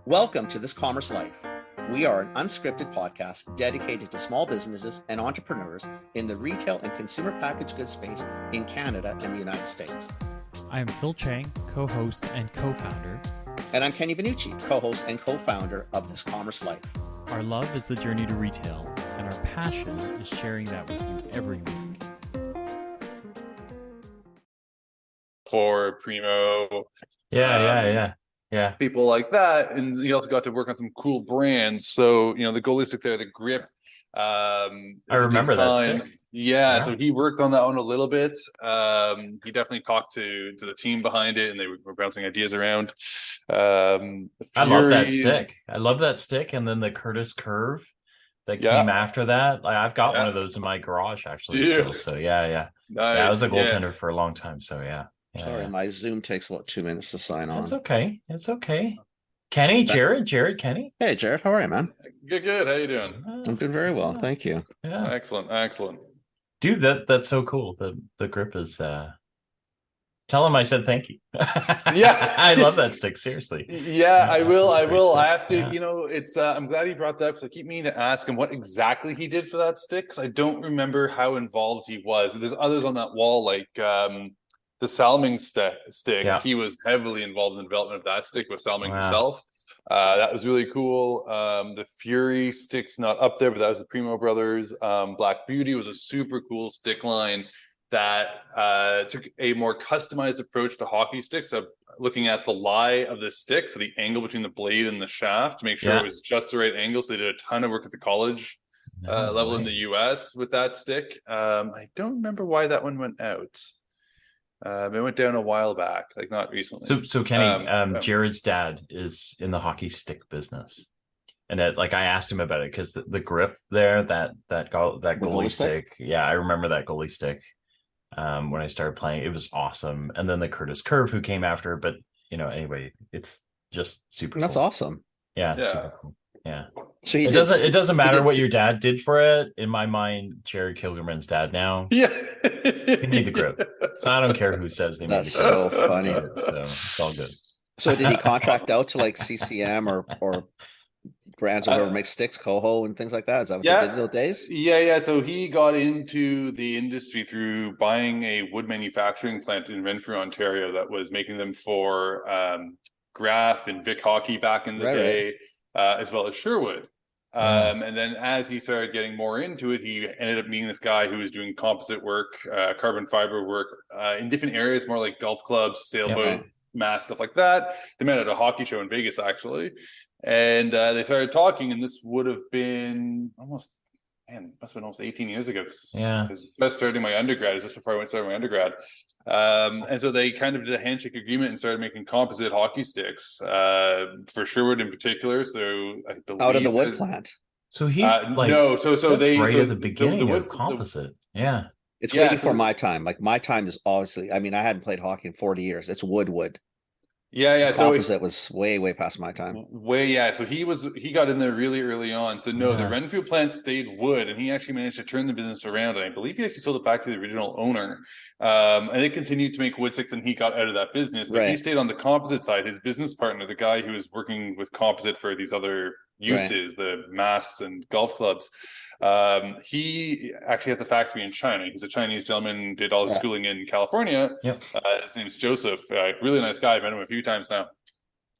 Welcome to This Commerce Life. We are an unscripted podcast dedicated to small businesses and entrepreneurs in the retail and consumer packaged goods space in Canada and the United States. I am Phil Chang, co-host and co-founder. And I'm Kenny Vanucci, co-host and co-founder of This Commerce Life. Our love is the journey to retail, and our passion is sharing that with you every week. For Primo, Yeah. people like that, and he also got to work on some cool brands. So the goalie stick there, the grip. I remember that stick. Yeah, so he worked on that one a little bit. He definitely talked to the team behind it, and they were bouncing ideas around. I love that stick. I love that stick, and then the Curtis curve that came after that. Like, I've got one of those in my garage actually still. So yeah. Nice. Yeah, I was a goaltender for a long time. So yeah. Sorry, my Zoom takes about 2 minutes to sign on. It's okay. Kenny, Jared, Kenny. Hey, Jared, how are you, man? Good. How you doing? I'm doing very well, thank you. Yeah, excellent. Dude, that's so cool. The grip is. Tell him I said thank you. Yeah, I love that stick. Seriously. Yeah, I will. I have to. Yeah. It's. I'm glad he brought that up because I keep meaning to ask him what exactly he did for that stick because I don't remember how involved he was. There's others on that wall like the Salming stick. Yeah. He was heavily involved in the development of that stick with Salming himself. That was really cool. The Fury stick's not up there, but that was the Primo Brothers. Black Beauty was a super cool stick line that took a more customized approach to hockey sticks, looking at the lie of the stick, so the angle between the blade and the shaft to make sure it was just the right angle. So they did a ton of work at the college level in the US with that stick. I don't remember why that one went out. It went down a while back, like not recently. So Kenny, Jared's dad is in the hockey stick business, and I asked him about it because the grip there, that goalie stick. Yeah, I remember that goalie stick. When I started playing, it was awesome. And then the Curtis curve who came after, but anyway, it's just super. That's cool. Awesome. Yeah, super cool. Yeah. So it doesn't matter what your dad did for it. In my mind, Jared Kilgerman's dad now. Yeah. He made the grip. So I don't care who says they made the grip. That's so funny. So it's all good. So did he contract out to like CCM or brands or whoever makes sticks, Coho and things like that? Is that what they did those days? Yeah. So he got into the industry through buying a wood manufacturing plant in Renfrew, Ontario, that was making them for Graf and Vic Hockey back in the day, as well as Sherwood. And then as he started getting more into it, he ended up meeting this guy who was doing composite work, carbon fiber work in different areas, more like golf clubs, sailboat, mast, stuff like that. They met at a hockey show in Vegas, actually. And they started talking, and this would have been must have been almost 18 years ago. Because I was starting my undergrad. Is just before I started my undergrad. And so they kind of did a handshake agreement and started making composite hockey sticks for Sherwood in particular. So I believe out of the wood plant. So he's at the beginning of composite. It's way before my time. Like my time is obviously. I mean, I hadn't played hockey in 40 years. It's wood. Yeah. So it was way past my time. So he got in there really early on. So the Renfield plant stayed wood, and he actually managed to turn the business around. And I believe he actually sold it back to the original owner. And they continued to make wood sticks, and he got out of that business. But he stayed on the composite side. His business partner, the guy who was working with composite for these other uses, the masts and golf clubs. He actually has a factory in China. He's a Chinese gentleman, did all his schooling in California. His name's Joseph. Really nice guy. I've met him a few times now.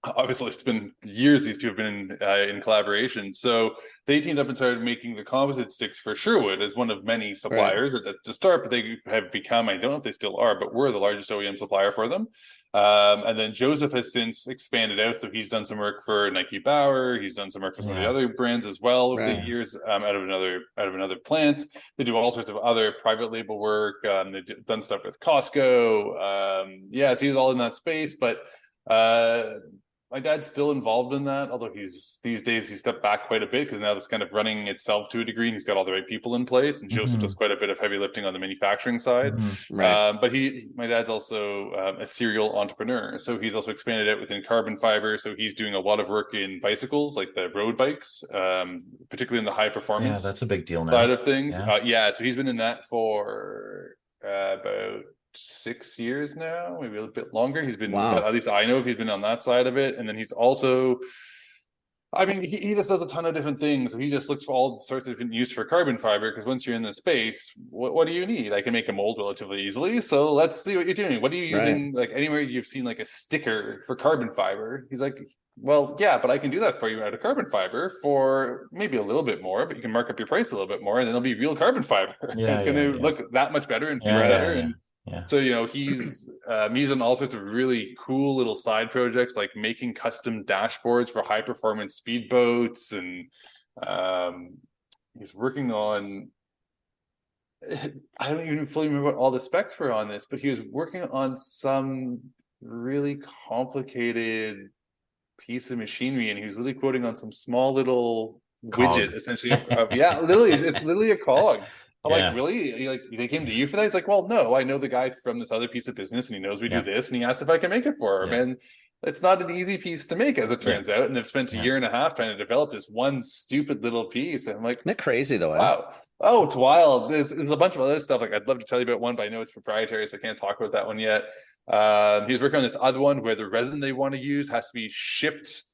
Obviously, it's been years these two have been in collaboration. So they teamed up and started making the composite sticks for Sherwood as one of many suppliers to start, but they have become, I don't know if they still are, but we're the largest OEM supplier for them. And then Joseph has since expanded out. So he's done some work for Nike Bauer. He's done some work for some of the other brands as well over the years out of another plant. They do all sorts of other private label work. They've done stuff with Costco. So he's all in that space, but my dad's still involved in that, although these days he stepped back quite a bit because now that's kind of running itself to a degree, and he's got all the right people in place. And Joseph does quite a bit of heavy lifting on the manufacturing side. But my dad's also a serial entrepreneur, so he's also expanded out within carbon fiber. So he's doing a lot of work in bicycles, like the road bikes, particularly in the high performance. That's a big deal now. Side of things. So he's been in that for about 6 years now, maybe a little bit longer. He's been, at least I know if he's been on that side of it. And then he's also I mean, he just does a ton of different things. He just looks for all sorts of different use for carbon fiber, because once you're in the space, what do you need? I can make a mold relatively easily. So let's see what you're doing. What are you using? Like anywhere you've seen like a sticker for carbon fiber? He's like, well, yeah, but I can do that for you out of carbon fiber for maybe a little bit more, but you can mark up your price a little bit more, and then it'll be real carbon fiber. Yeah, It's going to look that much better and feel better. And so, you know, he's in all sorts of really cool little side projects, like making custom dashboards for high performance speedboats, and he's working on, I don't even fully remember what all the specs were on this, but he was working on some really complicated piece of machinery, and he was literally quoting on some small little widget, essentially literally, it's literally a cog. I'm like, really? Like, they came to you for that? He's like, well, no, I know the guy from this other piece of business, and he knows we do this, and he asked if I can make it for him. And it's not an easy piece to make, as it turns out. And they've spent a year and a half trying to develop this one stupid little piece. And I'm like, isn't it crazy though? Wow. Oh, it's wild. There's a bunch of other stuff. Like, I'd love to tell you about one, but I know it's proprietary, so I can't talk about that one yet. He's working on this other one where the resin they want to use has to be shipped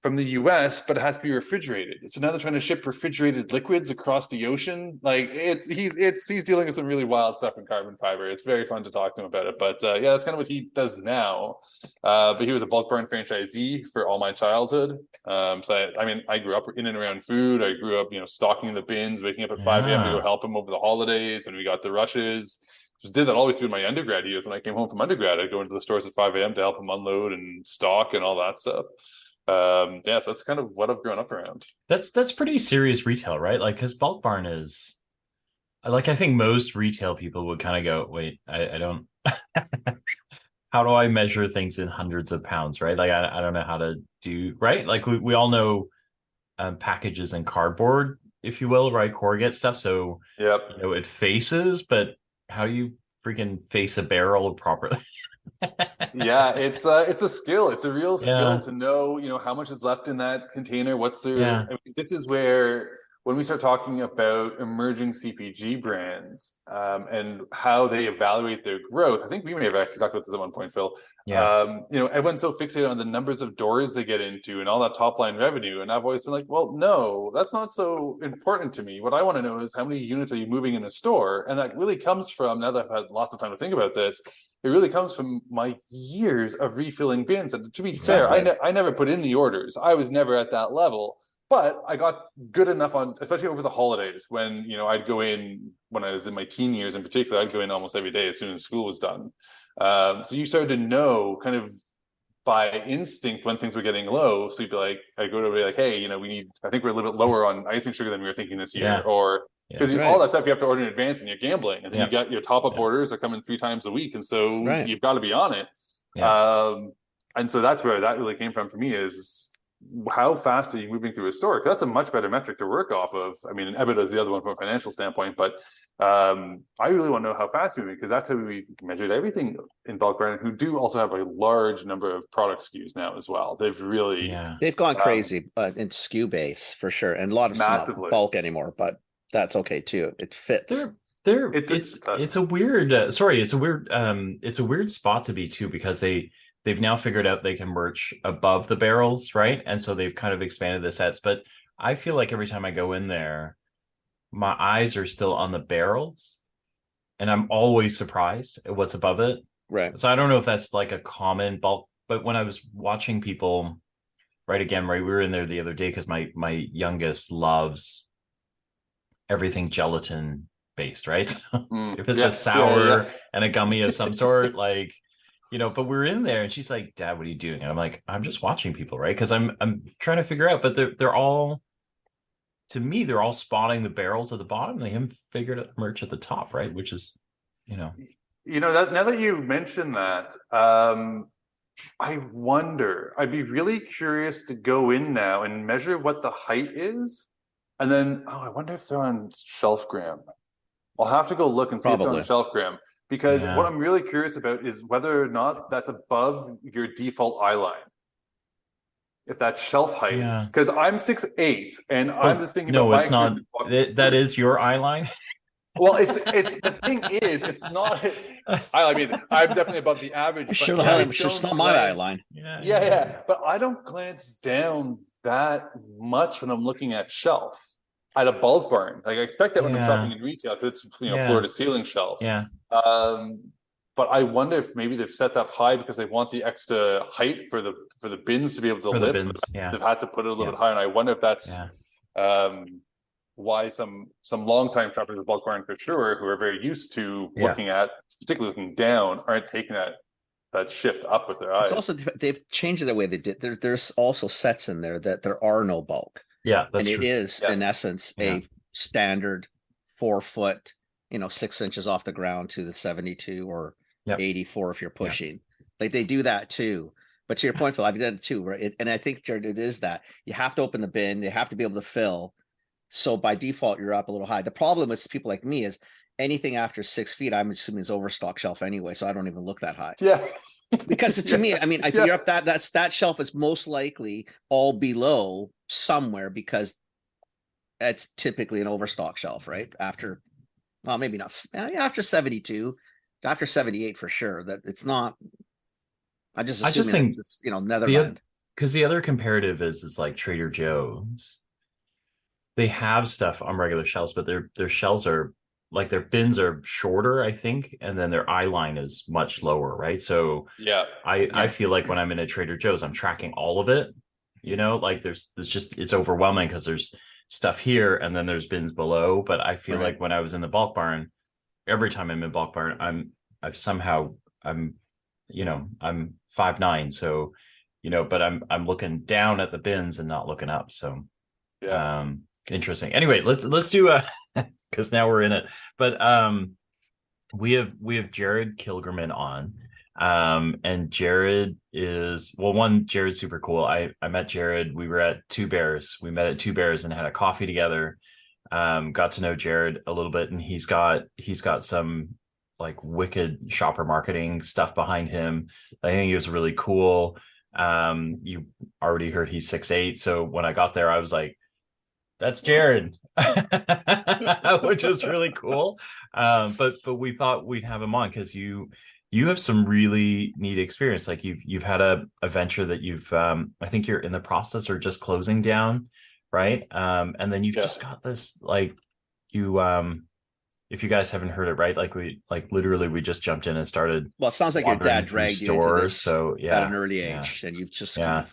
from the US, but it has to be refrigerated. So now they're trying to ship refrigerated liquids across the ocean. Like, he's dealing with some really wild stuff in carbon fiber. It's very fun to talk to him about it. But that's kind of what he does now. But he was a bulk barn franchisee for all my childhood. So I grew up in and around food. I grew up, stocking the bins, waking up at 5 a.m. to go help him over the holidays when we got the rushes. Just did that all the way through my undergrad years. When I came home from undergrad, I'd go into the stores at 5 a.m. to help him unload and stock and all that stuff. So that's kind of what I've grown up around. That's pretty serious retail, right? Like, because bulk barn is, like, I think most retail people would kind of go, wait, I don't how do I measure things in hundreds of pounds, right? Like, I don't know how to do, right? Like, we all know packages and cardboard, if you will, right? Corrugate stuff. So it faces, but how do you freaking face a barrel properly? It's a skill. It's a real skill to know, how much is left in that container. What's there? This is where, when we start talking about emerging CPG brands and how they evaluate their growth, I think we may have actually talked about this at one point, Phil. Everyone's so fixated on the numbers of doors they get into and all that top line revenue. And I've always been like, well, no, that's not so important to me. What I want to know is, how many units are you moving in a store? And that really comes from, now that I've had lots of time to think about this, it really comes from my years of refilling bins. And to be fair, I never put in the orders. I was never at that level. But I got good enough on, especially over the holidays, when, I'd go in, when I was in my teen years in particular, I'd go in almost every day as soon as school was done. So you started to know kind of by instinct when things were getting low. So you'd be like, I go to be like, hey, I think we're a little bit lower on icing sugar than we were thinking this year. Or because all that stuff you have to order in advance and you're gambling. And then you got your top up orders are coming 3 times a week. And so you've got to be on it. And so that's where that really came from for me, is how fast are you moving through a store? Because that's a much better metric to work off of. I mean, EBITDA is the other one from a financial standpoint, but I really want to know how fast you're moving, because that's how we measured everything in bulk brand, who do also have a large number of product SKUs now as well. They've really they've gone crazy in SKU base for sure, and a lot of it's not bulk anymore, but that's okay too. It fits. It's a weird it's a weird spot to be too, because they've now figured out they can merch above the barrels, right? And so they've kind of expanded the sets. But I feel like every time I go in there, my eyes are still on the barrels, and I'm always surprised at what's above it. Right. So I don't know if that's like a common bulk, but when I was watching people, we were in there the other day because my youngest loves everything gelatin based, right? So if it's a sour and a gummy of some sort, like, but we're in there and she's like, Dad, what are you doing? And I'm like, I'm just watching people, right? Because I'm trying to figure out, but they're all, to me, they're all spotting the barrels at the bottom. They haven't figured out the merch at the top, right? Which is, that now that you mentioned that, I wonder, I'd be really curious to go in now and measure what the height is. And then, I wonder if they're on shelfgram. I'll have to go look and see if they're on shelfgram. Because what I'm really curious about is whether or not that's above your default eye line. If that's shelf height. Because I'm 6'8", and I'm just thinking about it's not. That is your eye line? Well, it's the thing is, it's not. I mean, I'm definitely above the average. It's not my eye line. Yeah. But I don't glance down that much when I'm looking at shelf at a bulk barn. Like I expect that when I'm shopping in retail because it's floor to ceiling shelf. Yeah. But I wonder if maybe they've set that high because they want the extra height for the bins to be able to lift. The bins, They've had to put it a little bit higher, and I wonder if that's why some long-time shoppers of bulk barn for sure, who are very used to looking at, particularly looking down, aren't taking that shift up with their eyes. It's also they've changed the way they did. There's also sets in there that there are no bulk. Yeah, that's and true. It is in essence a standard 4 foot, 6 inches off the ground to the 72 or 84 if you're pushing. Like they do that too. But to your point, Phil, I've done it too, right? And I think, Jared, it is that you have to open the bin, they have to be able to fill. So by default, you're up a little high. The problem with people like me is anything after 6 feet, I'm assuming is overstock shelf anyway, so I don't even look that high. Yeah. Because to me, I mean, if you're up that shelf is most likely all below somewhere because it's typically an overstock shelf, right? After, well, maybe not after 72, after 78 for sure. That it's not. I just think it's just, Netherland. Because the other comparative is like Trader Joe's. They have stuff on regular shelves, but their shelves are like their bins are shorter, I think, and then their eye line is much lower, right? So I feel like when I'm in a Trader Joe's, I'm tracking all of it. Like there's just it's overwhelming because there's stuff here and then there's bins below. But I feel like when I was in the bulk barn, every time I'm in bulk barn, I'm 5'9", so but I'm looking down at the bins and not looking up. So interesting. Anyway, let's do because now we're in it. But we have Jared Kilgerman on. And Jared is Jared's super cool. I met Jared. We were at Two Bears. We met at Two Bears and had a coffee together. Got to know Jared a little bit, and he's got some like wicked shopper marketing stuff behind him. I think he was really cool. You already heard he's 6'8", so when I got there, I was like, that's Jared, which is really cool. But we thought we'd have him on because you have some really neat experience. Like you've had a venture that you've I think you're in the process or just closing down, right? And then you've just got this like you if you guys haven't heard it, right? Like literally we just jumped in and started. Well, it sounds like your dad dragged you into this so at an early age, and you've just kind of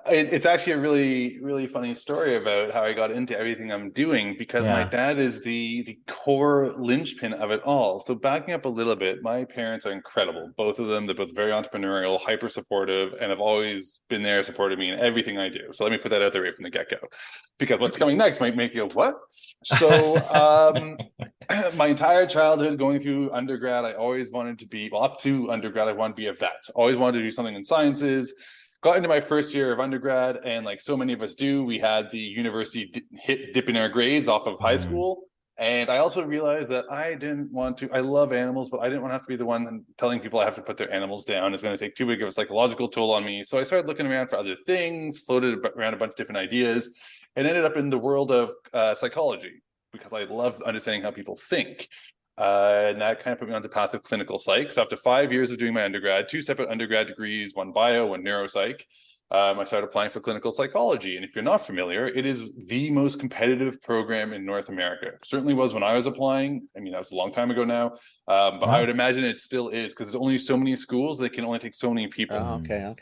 it's actually a really, really funny story about how I got into everything I'm doing because my dad is the core linchpin of it all. So backing up a little bit, my parents are incredible. Both of them, they're both very entrepreneurial, hyper supportive, and have always been there, supported me in everything I do. So let me put that out there right from the get-go, because what's coming next might make you go, what? So my entire childhood going through undergrad, I always wanted to be, up to undergrad, I wanted to be a vet. Always wanted to do something in sciences. Got into my first year of undergrad, and like so many of us do, we had the university dipping our grades off of high school. And I also realized that I love animals, but I didn't want to have to be the one telling people I have to put their animals down. It's going to take too big of a psychological toll on me. So I started looking around for other things, floated around a bunch of different ideas, and ended up in the world of psychology because I love understanding how people think. And that kind of put me on the path of clinical psych. So after 5 years of doing my undergrad, 2 separate undergrad degrees, one bio, one neuropsych, I started applying for clinical psychology. And if you're not familiar, it is the most competitive program in North America. It certainly was when I was applying. I mean, that was a long time ago now. But I would imagine it still is, because there's only so many schools. They can only take so many people. Oh, okay.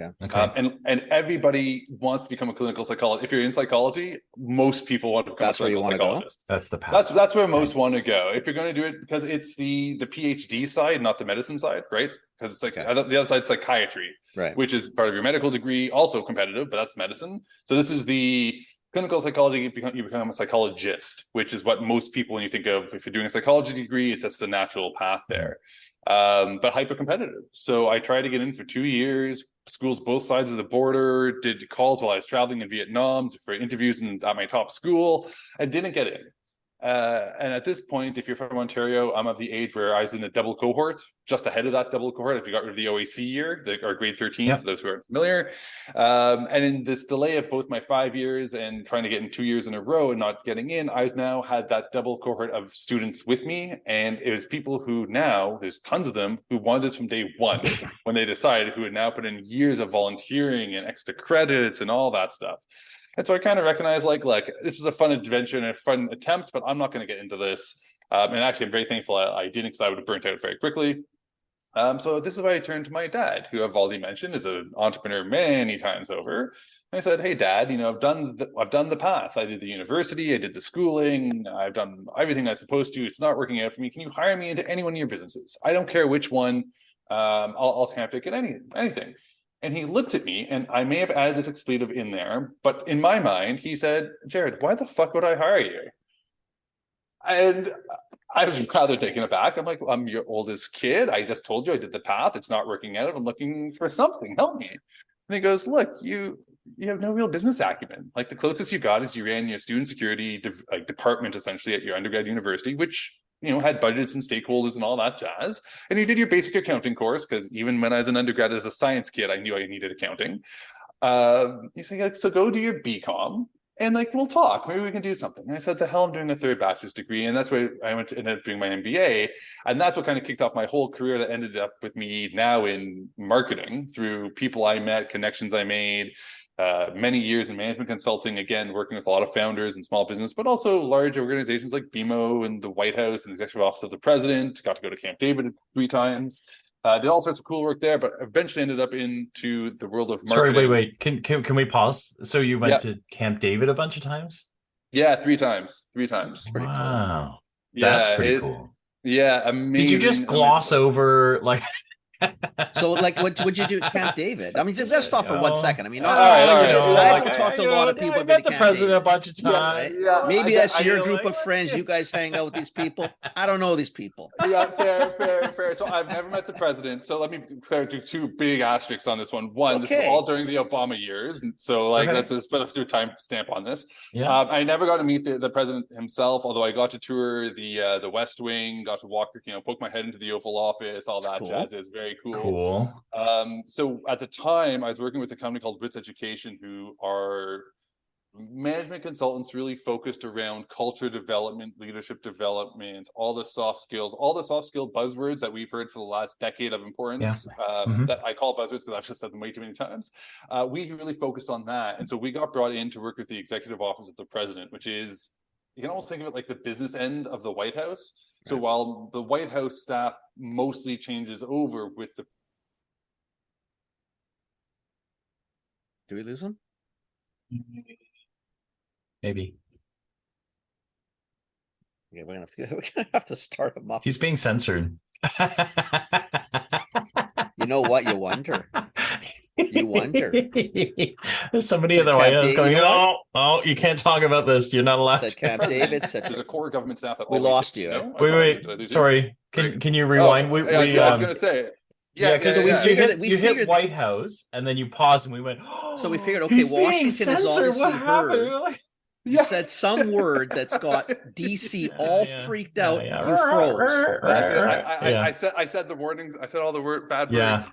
And everybody wants to become a clinical psychologist. If you're in psychology, most people want to become a clinical psychologist. That's the path. That's where most want to go. If you're going to do it, because it's the PhD side, not the medicine side, right? Because it's like the other side's psychiatry, right, which is part of your medical degree, also competitive, but that's medicine. So this is the clinical psychology. You become a psychologist, which is what most people, when you think of, if you're doing a psychology degree, that's the natural path there. But hyper competitive. So I tried to get in for 2 years, schools both sides of the border, did calls while I was traveling in Vietnam for interviews at my top school. I didn't get in. And at this point, if you're from Ontario, I'm of the age where I was in the double cohort, just ahead of that double cohort. If you got rid of the OAC year, or grade 13, for those who aren't familiar. And in this delay of both my 5 years and trying to get in 2 years in a row and not getting in, I now had that double cohort of students with me. And it was people who now, there's tons of them, who wanted this from day one when they decided, who had now put in years of volunteering and extra credits and all that stuff. And so I kind of recognized, like, this was a fun adventure and a fun attempt, but I'm not going to get into this. And actually, I'm very thankful I didn't, because I would have burnt out very quickly. So this is why I turned to my dad, who I've already mentioned is an entrepreneur many times over. And I said, "Hey, Dad, I've done the path. I did the university, I did the schooling, I've done everything I'm supposed to. It's not working out for me. Can you hire me into any one of your businesses? I don't care which one. I'll take it, anything." And he looked at me, and I may have added this expletive in there, but in my mind, he said, "Jared, why the fuck would I hire you?" And I was rather taken aback. I'm like, "I'm your oldest kid. I just told you I did the path. It's not working out. I'm looking for something. Help me." And he goes, "Look, you have no real business acumen. Like, the closest you got is you ran your student security department essentially at your undergrad university, which had budgets and stakeholders and all that jazz. And you did your basic accounting course, because even when I was an undergrad as a science kid, I knew I needed accounting. He's like, so go do your BCom and we'll talk. Maybe we can do something." And I said, "The hell, I'm doing a third bachelor's degree." And that's why I ended up doing my MBA. And that's what kind of kicked off my whole career that ended up with me now in marketing, through people I met, connections I made, many years in management consulting, again, working with a lot of founders and small business, but also large organizations like BMO and the White House and the Executive Office of the President. Got to go to Camp David 3 times. Did all sorts of cool work there, but eventually ended up into the world of marketing. Sorry, wait. Can we pause? So you went to Camp David a bunch of times? Yeah, 3 times. 3 times. Pretty wow. Cool. Yeah, that's pretty cool. Yeah, amazing. Did you just gloss over So, what would you do at Camp David? I mean, let's stop for 1 second. I mean, I talk to a lot of people. I met the president a bunch of times. Yeah, maybe that's your group of friends. You guys hang out with these people. I don't know these people. Yeah, fair. So I've never met the president. So let me do 2 big asterisks on this one. One, this is all during the Obama years, and so let's just put a time stamp on this. Yeah. I never got to meet the president himself, although I got to tour the West Wing, got to walk, poke my head into the Oval Office, all that jazz. Is very cool. So at the time, I was working with a company called Wits Education, who are management consultants really focused around culture development, leadership development, all the soft skill buzzwords that we've heard for the last decade of importance. That I call buzzwords because I've just said them way too many times. We really focused on that. And so we got brought in to work with the Executive Office of the President, which is, you can almost think of it like the business end of the White House. So while the White House staff mostly changes over with the... Do we lose him? Maybe. Yeah, we're gonna have to start him up. He's being censored. You know what? You wonder. You wonder. There's somebody in the White House going, "Oh, you can't talk about this. You're not allowed." Said Camp David. There's a core government staff that we lost you. Wait. Sorry. Can you rewind? I was going to say. Yeah, because you hit White House and then you paused and we went. Oh, so we figured, okay, Washington is obviously heard. You said some word that's got DC all freaked out. You froze. That's it. I said the warnings. I said all the bad words.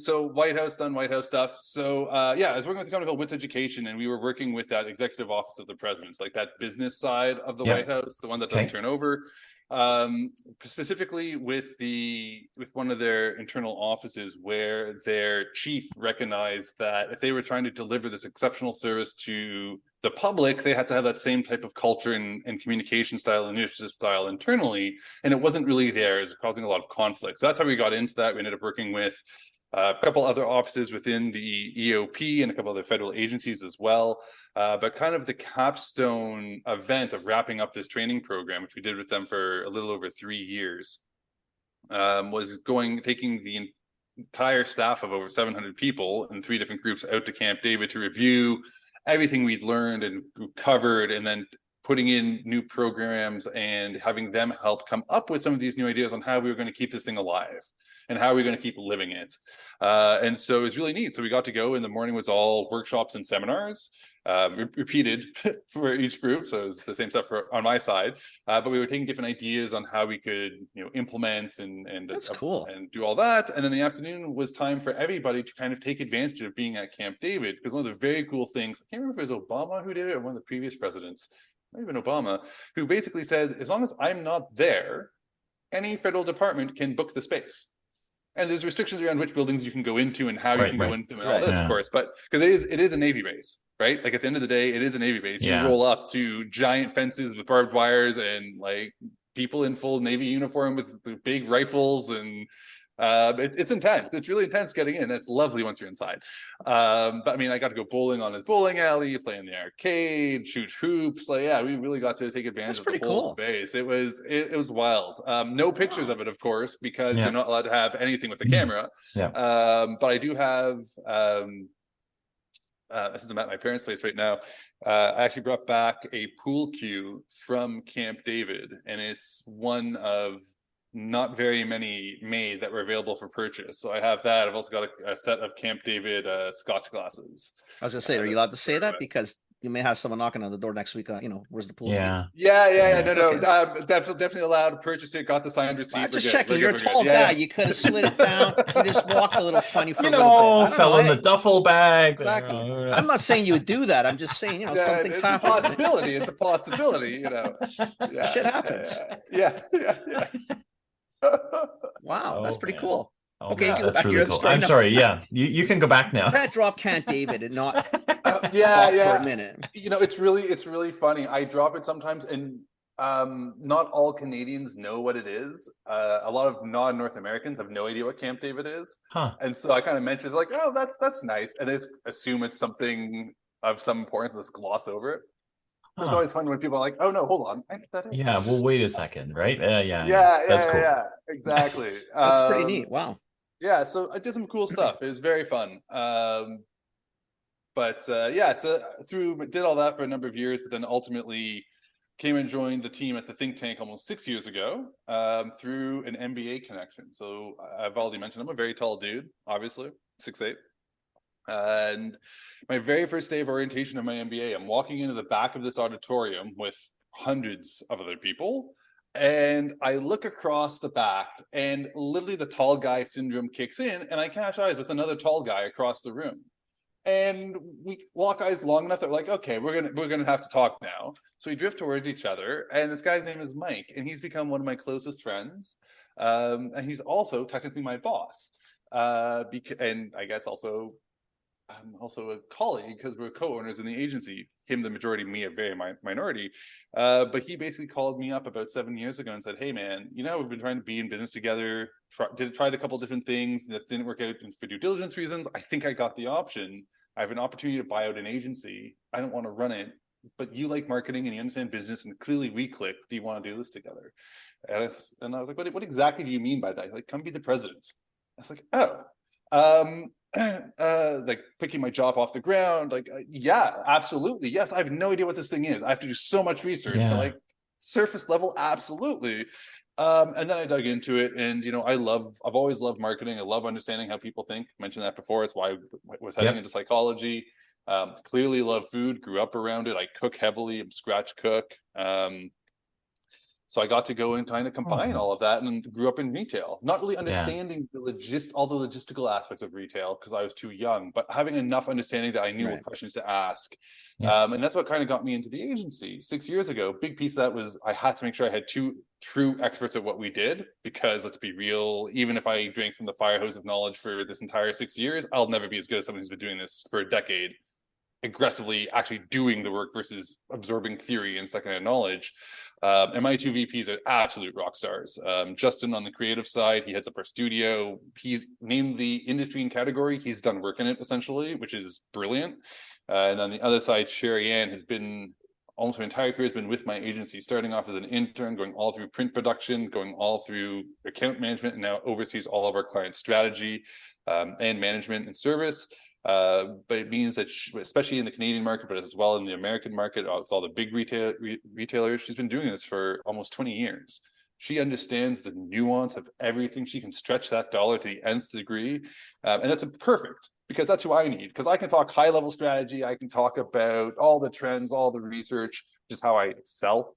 So White House done White House stuff. So I was working with a company called Wits Education, and we were working with that Executive Office of the President, so that business side of the White House, the one that doesn't turn over. Specifically with one of their internal offices, where their chief recognized that if they were trying to deliver this exceptional service to the public, they had to have that same type of culture and communication style and leadership style internally, and it wasn't really there. It was causing a lot of conflict. So that's how we got into that. We ended up working with a couple other offices within the EOP and a couple other federal agencies as well. But kind of the capstone event of wrapping up this training program, which we did with them for a little over 3 years, was taking the entire staff of over 700 people in 3 different groups out to Camp David to review everything we'd learned and covered, and then putting in new programs and having them help come up with some of these new ideas on how we were going to keep this thing alive and how we're going to keep living it. And so it was really neat. So we got to go in the morning was all workshops and seminars, repeated for each group. So it was the same stuff on my side, but we were taking different ideas on how we could, implement and that's cool and do all that. And then the afternoon was time for everybody to kind of take advantage of being at Camp David, because one of the very cool things, I can't remember if it was Obama who did it or one of the previous presidents, maybe even Obama, who basically said, as long as I'm not there, any federal department can book the space. And there's restrictions around which buildings you can go into and how you can go into them and all this, of course. But because it is a Navy base, right? Like at the end of the day, it is a Navy base. You roll up to giant fences with barbed wires and like people in full Navy uniform with big rifles, and it's intense. It's really intense getting in. It's lovely once you're inside. But I mean, I got to go bowling on his bowling alley, play in the arcade, shoot hoops. Like, yeah, we really got to take advantage of the whole space. It was wild. No pictures of it, of course, because you're not allowed to have anything with the camera. But I do have. This is at my parents' place right now. I actually brought back a pool cue from Camp David, and it's one of not very many made that were available for purchase. So I have that. I've also got a set of Camp David Scotch glasses. I was gonna say, are you allowed to say that? Because you may have someone knocking on the door next week. Where's the pool? Yeah. Definitely allowed to purchase it. Got the signed receipt. Just checking. You're a tall guy. You could have slid it down. You just walked a little funny for a little bit. Fell in the duffel bag. Exactly. I'm not saying you would do that. I'm just saying, something's happening. It's a possibility. Shit happens. Yeah. Wow, that's pretty cool. Oh, okay, go back. Really cool. I'm sorry. Yeah, you can go back now. That drop Camp David and not. For a minute. It's really funny. I drop it sometimes, and not all Canadians know what it is. A lot of non-North Americans have no idea what Camp David is, and so I kind of mentioned like, oh, that's nice, and they assume it's something of some importance. Let's gloss over it. It's always fun when people are like, "Oh no, hold on, I know what that is." Yeah, well, wait a second, right? That's cool. Yeah, exactly. That's pretty neat. Wow. Yeah, so I did some cool stuff. It was very fun. Did all that for a number of years, but then ultimately came and joined the team at the think tank almost 6 years ago through an MBA connection. So I've already mentioned I'm a very tall dude, obviously, 6'8". And my very first day of orientation of my MBA, I'm walking into the back of this auditorium with hundreds of other people. And I look across the back, and literally the tall guy syndrome kicks in, and I catch eyes with another tall guy across the room. And we lock eyes long enough that we're like, okay, we're gonna have to talk now. So we drift towards each other, and this guy's name is Mike, and he's become one of my closest friends. And he's also technically my boss. And I guess also I'm also a colleague because we're co-owners in the agency. Him, the majority, me, a very minority. But he basically called me up about 7 years ago and said, "Hey, man, we've been trying to be in business together. Tried a couple different things. This didn't work out for due diligence reasons. I think I got the option. I have an opportunity to buy out an agency. I don't want to run it, but you like marketing and you understand business, and clearly we click. Do you want to do this together?" And I was like, "What exactly do you mean by that?" He's like, "Come be the president." I was like, "Oh." Like picking my job off the ground, like yeah, absolutely, yes. I have no idea what this thing is. I have to do so much research, but like surface level, absolutely. And then I dug into it, and I've always loved marketing. I love understanding how people think. I mentioned that before. It's why I was heading into psychology. Clearly love food, grew up around it. I cook heavily. I'm scratch cook. So I got to go and kind of combine all of that, and grew up in retail, not really understanding all the logistical aspects of retail because I was too young, but having enough understanding that I knew what questions to ask. And that's what kind of got me into the agency 6 years ago. Big piece of that was I had to make sure I had two true experts at what we did, because let's be real, even if I drank from the fire hose of knowledge for this entire 6 years, I'll never be as good as someone who's been doing this for a decade, aggressively actually doing the work versus absorbing theory and secondhand knowledge. And my two VPs are absolute rock stars. Justin on the creative side, he heads up our studio. He's named the industry and category. He's done work in it essentially, which is brilliant. And on the other side, Sherry Ann has been almost my entire career has been with my agency, starting off as an intern, going all through print production, going all through account management, and now oversees all of our client strategy and management and service. But it means that especially in the Canadian market, but as well in the American market, with all the big retailers, she's been doing this for almost 20 years. She understands the nuance of everything. She can stretch that dollar to the nth degree. And that's perfect, because that's who I need. Because I can talk high level strategy. I can talk about all the trends, all the research, just how I excel,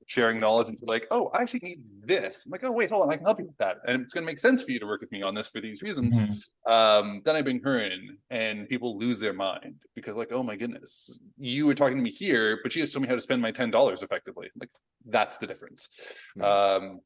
sharing knowledge into like, oh, I actually need this. I'm like, oh, wait, hold on, I can help you with that. And it's going to make sense for you to work with me on this for these reasons. Then I bring her in and people lose their mind because like, oh my goodness, you were talking to me here, but she just told me how to spend my $10 effectively. Like, that's the difference. So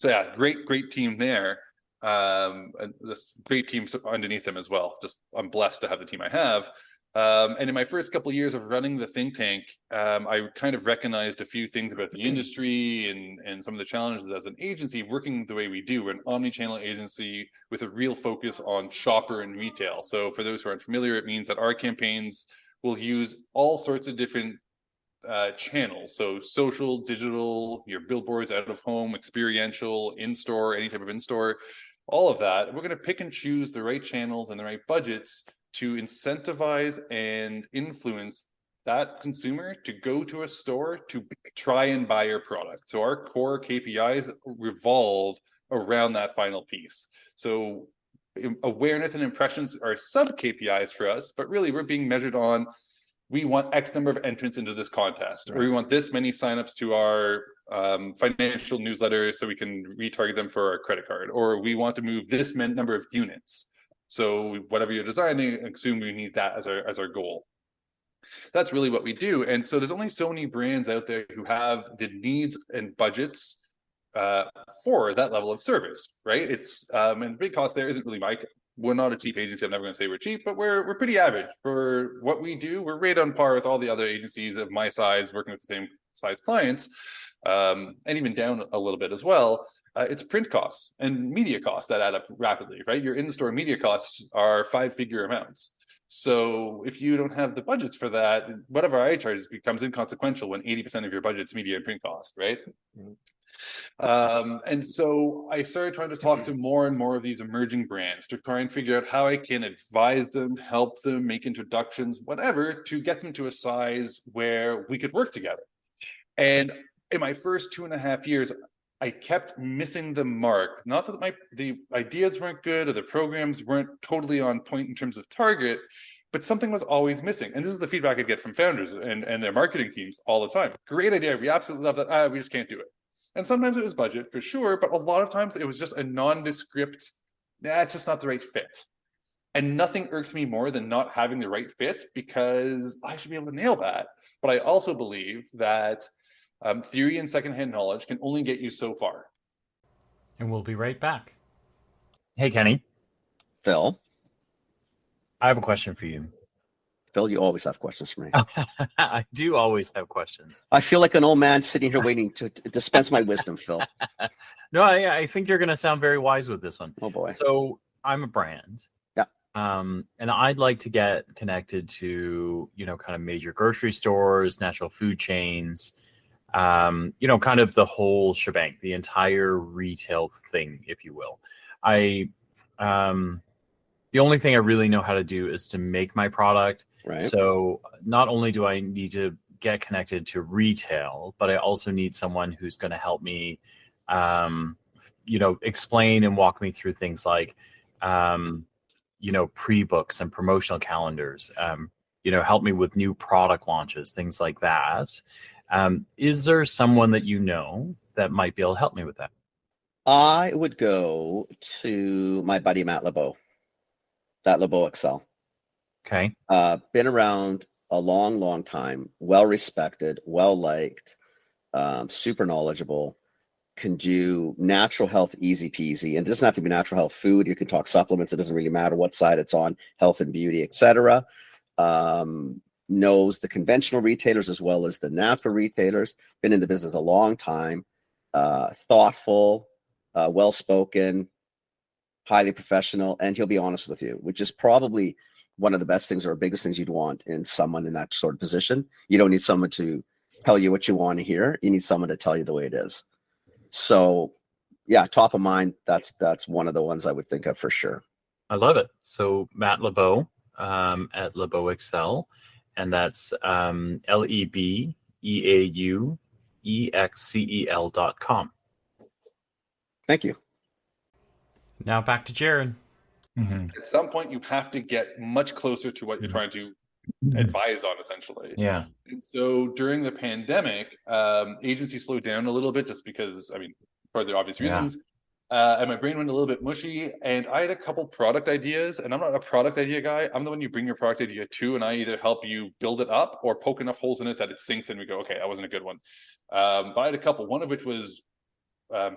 yeah, great team there. And this great team underneath them as well. Just, I'm blessed to have the team I have. And in my first couple of years of running the think tank, I kind of recognized a few things about the industry and some of the challenges as an agency working the way we do. We're an omni-channel agency with a real focus on shopper and retail. So for those who aren't familiar, it means that our campaigns will use all sorts of different channels. So social, digital, your billboards, out of home, experiential, in-store, any type of in-store, all of that. We're going to pick and choose the right channels and the right budgets to incentivize and influence that consumer to go to a store to try and buy your product. So our core KPIs revolve around that final piece. So awareness and impressions are sub KPIs for us, but really we're being measured on, we want X number of entrants into this contest, or we want this many signups to our financial newsletter so we can retarget them for our credit card, or we want to move this number of units. So whatever you're designing, assume we need that as our goal. That's really what we do. And so there's only so many brands out there who have the needs and budgets for that level of service, right? It's and the big cost there isn't really we're not a cheap agency. I'm never going to say we're cheap, but we're pretty average for what we do. We're right on par with all the other agencies of my size working with the same size clients, and even down a little bit as well. It's print costs and media costs that add up rapidly, right? Your in-store media costs are 5-figure amounts. So if you don't have the budgets for that, whatever I charge becomes inconsequential when 80% of your budget's media and print cost, right? And so I started trying to talk to more and more of these emerging brands to try and figure out how I can advise them, help them, make introductions, whatever, to get them to a size where we could work together. And in my first 2.5 years, I kept missing the mark. Not that the ideas weren't good or the programs weren't totally on point in terms of target, but something was always missing. And this is the feedback I get from founders and their marketing teams all the time. Great idea. We absolutely love that. We just can't do it. And sometimes it was budget for sure, but a lot of times it was just a nondescript, it's just not the right fit. And nothing irks me more than not having the right fit, because I should be able to nail that. But I also believe that theory and secondhand knowledge can only get you so far. And we'll be right back. Hey, Kenny. Phil. I have a question for you. Phil, you always have questions for me. I do always have questions. I feel like an old man sitting here waiting to dispense my wisdom, Phil. No, I think you're going to sound very wise with this one. Oh, boy. So I'm a brand. Yeah. And I'd like to get connected to, kind of major grocery stores, natural food chains, kind of the whole shebang, the entire retail thing, if you will. The only thing I really know how to do is to make my product. Right. So not only do I need to get connected to retail, but I also need someone who's going to help me, explain and walk me through things like, pre-books and promotional calendars, help me with new product launches, things like that. Is there someone that that might be able to help me with that? I would go to my buddy Matt Lebeau. That Lebeau Excel. Okay. Been around a long time, well respected, well liked, super knowledgeable, can do natural health easy peasy. And it doesn't have to be natural health food. You can talk supplements. It doesn't really matter what side it's on, health and beauty, etc. Knows the conventional retailers as well as the natural retailers. Been in the business a long time. Thoughtful, well-spoken, highly professional, and he'll be honest with you, which is probably one of the best things or biggest things you'd want in someone in that sort of position. You don't need someone to tell you what you want to hear. You need someone to tell you the way it is. So yeah, top of mind, that's one of the ones I would think of for sure. I love it. So Matt Lebeau, at LeBeauExcel, and that's LeBeauExcel.com. Thank you. Now back to Jared. At some point, you have to get much closer to what you're trying to advise on, essentially. Yeah. And so during the pandemic, agencies slowed down a little bit just because, I mean, for the obvious reasons. And my brain went a little bit mushy, and I had a couple product ideas, and I'm not a product idea guy. I'm the one you bring your product idea to, and I either help you build it up or poke enough holes in it that it sinks and we go, okay, that wasn't a good one. But I had a couple, one of which was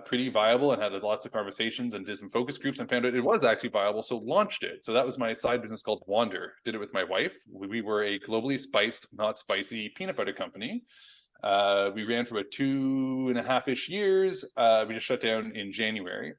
pretty viable and had lots of conversations and did some focus groups and found out it was actually viable, so launched it. So that was my side business called Wander. Did it with my wife. We were a globally spiced, not spicy peanut butter company. We ran for about 2.5-ish years. We just shut down in January.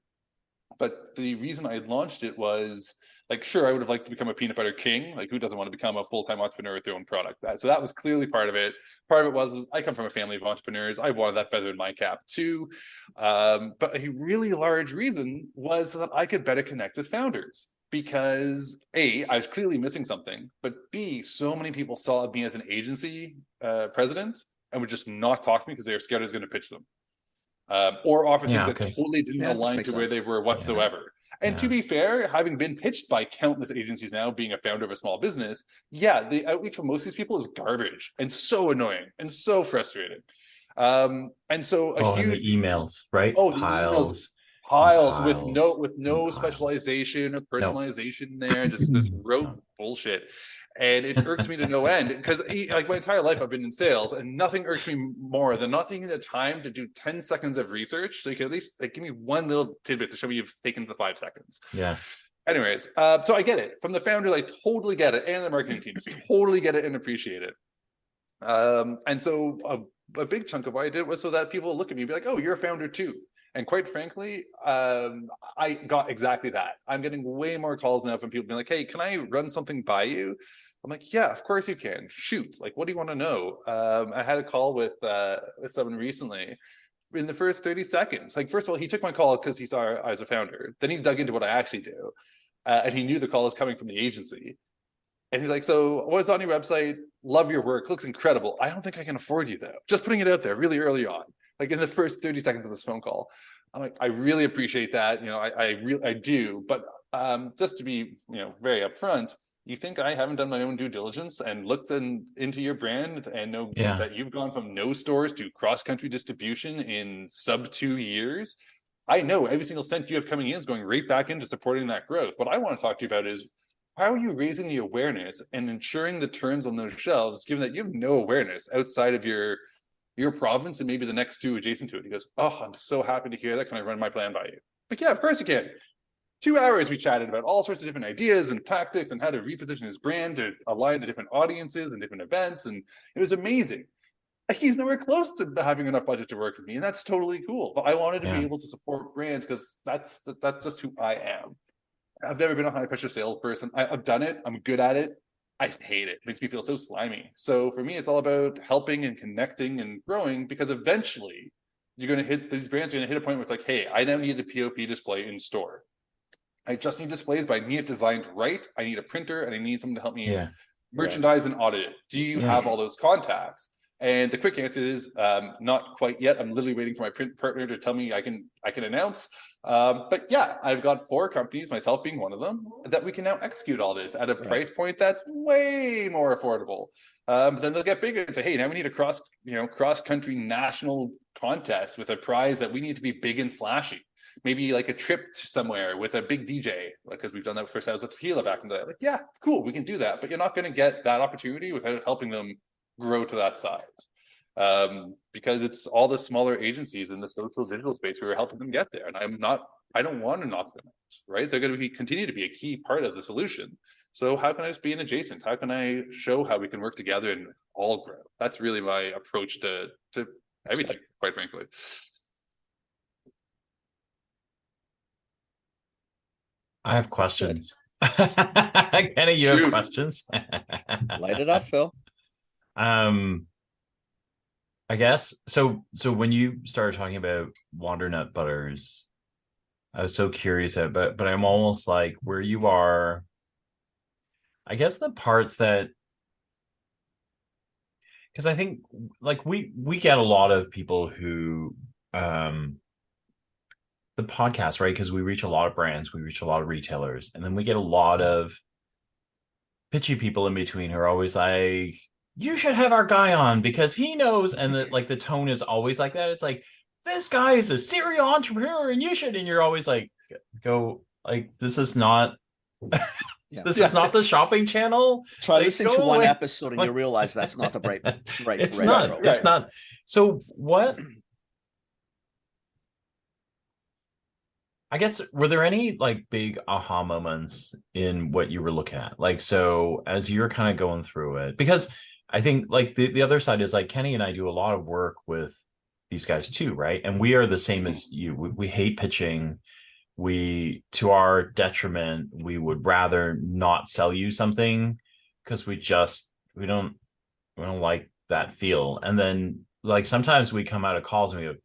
But the reason I launched it was, like, sure, I would have liked to become a peanut butter king. Like, who doesn't want to become a full-time entrepreneur with their own product? So that was clearly part of it. Part of it was I come from a family of entrepreneurs. I wanted that feather in my cap too. But a really large reason was so that I could better connect with founders. Because A, I was clearly missing something, but B, so many people saw me as an agency president and would just not talk to me because they were scared I was going to pitch them. Or offer things that totally didn't align to where they were whatsoever. And to be fair, having been pitched by countless agencies now, being a founder of a small business, the outreach from most of these people is garbage and so annoying and so frustrating. And so and the emails, right? Oh, piles with no piles. specialization or personalization there, just this rote bullshit. And it irks me to no end, because like my entire life I've been in sales, and nothing irks me more than not taking the time to do 10 seconds of research. So you can at least give me one little tidbit to show me you've taken the 5 seconds. Yeah. Anyways, so I get it from the founders. I totally get it, and the marketing teams totally get it and appreciate it. And so a big chunk of why I did it was so that people look at me and be like, "Oh, you're a founder too." And quite frankly, I got exactly that. I'm getting way more calls now from people being like, "Hey, can I run something by you?" I'm like, "Yeah, of course you can. Shoot. Like, what do you want to know?" I had a call with someone recently. In the first 30 seconds, like, first of all, he took my call because he saw I was a founder. Then he dug into what I actually do, and he knew the call was coming from the agency. And he's like, "So what's on your website? Love your work. Looks incredible. I don't think I can afford you, though." Just putting it out there really early on, like in the first 30 seconds of this phone call. I'm like, "I really appreciate that. You know, I do. But just to be, very upfront, you think I haven't done my own due diligence and looked into your brand and know that you've gone from no stores to cross-country distribution in sub 2 years? I know every single cent you have coming in is going right back into supporting that growth. What I want to talk to you about is, how are you raising the awareness and ensuring the turns on those shelves, given that you have no awareness outside of your province and maybe the next 2 adjacent to it?" He goes, "Oh, I'm so happy to hear that. Can I run my plan by you?" But yeah, of course you can. 2 hours we chatted about all sorts of different ideas and tactics and how to reposition his brand to align to different audiences and different events. And it was amazing. He's nowhere close to having enough budget to work with me, and that's totally cool. But I wanted to be able to support brands because that's just who I am. I've never been a high pressure salesperson. I've done it. I'm good at it. I hate it. It makes me feel so slimy. So for me, it's all about helping and connecting and growing, because eventually you're going to hit, these brands are going to hit a point where it's like, "Hey, I now need a POP display in store. I just need displays, but I need it designed right. I need a printer, and I need someone to help me merchandise and audit it. Do you have all those contacts?" And the quick answer is not quite yet. I'm literally waiting for my print partner to tell me I can announce. But yeah, I've got 4 companies, myself being one of them, that we can now execute all this at a price point that's way more affordable. But then they'll get bigger and say, "Hey, now we need a cross-country national contest with a prize that we need to be big and flashy. Maybe like a trip to somewhere with a big DJ, because we've done that for Sales of Tequila back in the day." Like, yeah, cool, we can do that. But you're not going to get that opportunity without helping them grow to that size. Because it's all the smaller agencies in the social digital space who are helping them get there. And I don't want to knock them out, right? They're going to continue to be a key part of the solution. So how can I just be an adjacent? How can I show how we can work together and all grow? That's really my approach to everything, quite frankly. I have questions. Kenny, you have questions? Light it up, Phil. I guess so when you started talking about Wandernut butters, I was so curious but I'm almost like, where you are, I guess the parts that, because I think like we get a lot of people who the podcast, right? Because we reach a lot of brands, we reach a lot of retailers, and then we get a lot of pitchy people in between who are always like, you should have our guy on because he knows, and the tone is always like that. It's like, this guy is a serial entrepreneur and you should, and you're always like, go, like, this is not this is not the shopping channel. Try like, listening to one episode and you realize that's not the right it's right not approach. it's not. So what, I guess, were there any like big aha moments in what you were looking at? Like, so as you're kind of going through it, because I think like the other side is like Kenny and I do a lot of work with these guys too, right? And we are the same as you. We hate pitching. We, to our detriment, we would rather not sell you something because we don't like that feel. And then like sometimes we come out of calls and we go,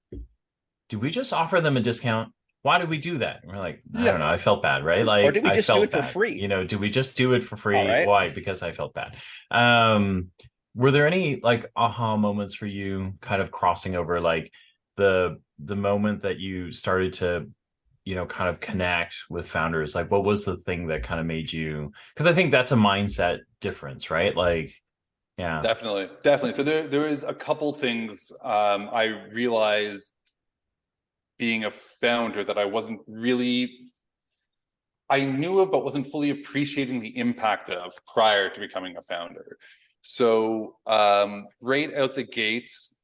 do we just offer them a discount? Why did we do that? And we're like, I don't know. I felt bad, right? Like, or did we just do it for bad. free? You know, do we just do it for free? Right. Why? Because I felt bad. Were there any like aha moments for you kind of crossing over, like the moment that you started to, you know, kind of connect with founders? Like, what was the thing that kind of made you, because I think that's a mindset difference, right? Like, yeah. Definitely. So there is a couple things I realized being a founder that I wasn't really, I knew of, but wasn't fully appreciating the impact of prior to becoming a founder. So right out the gates,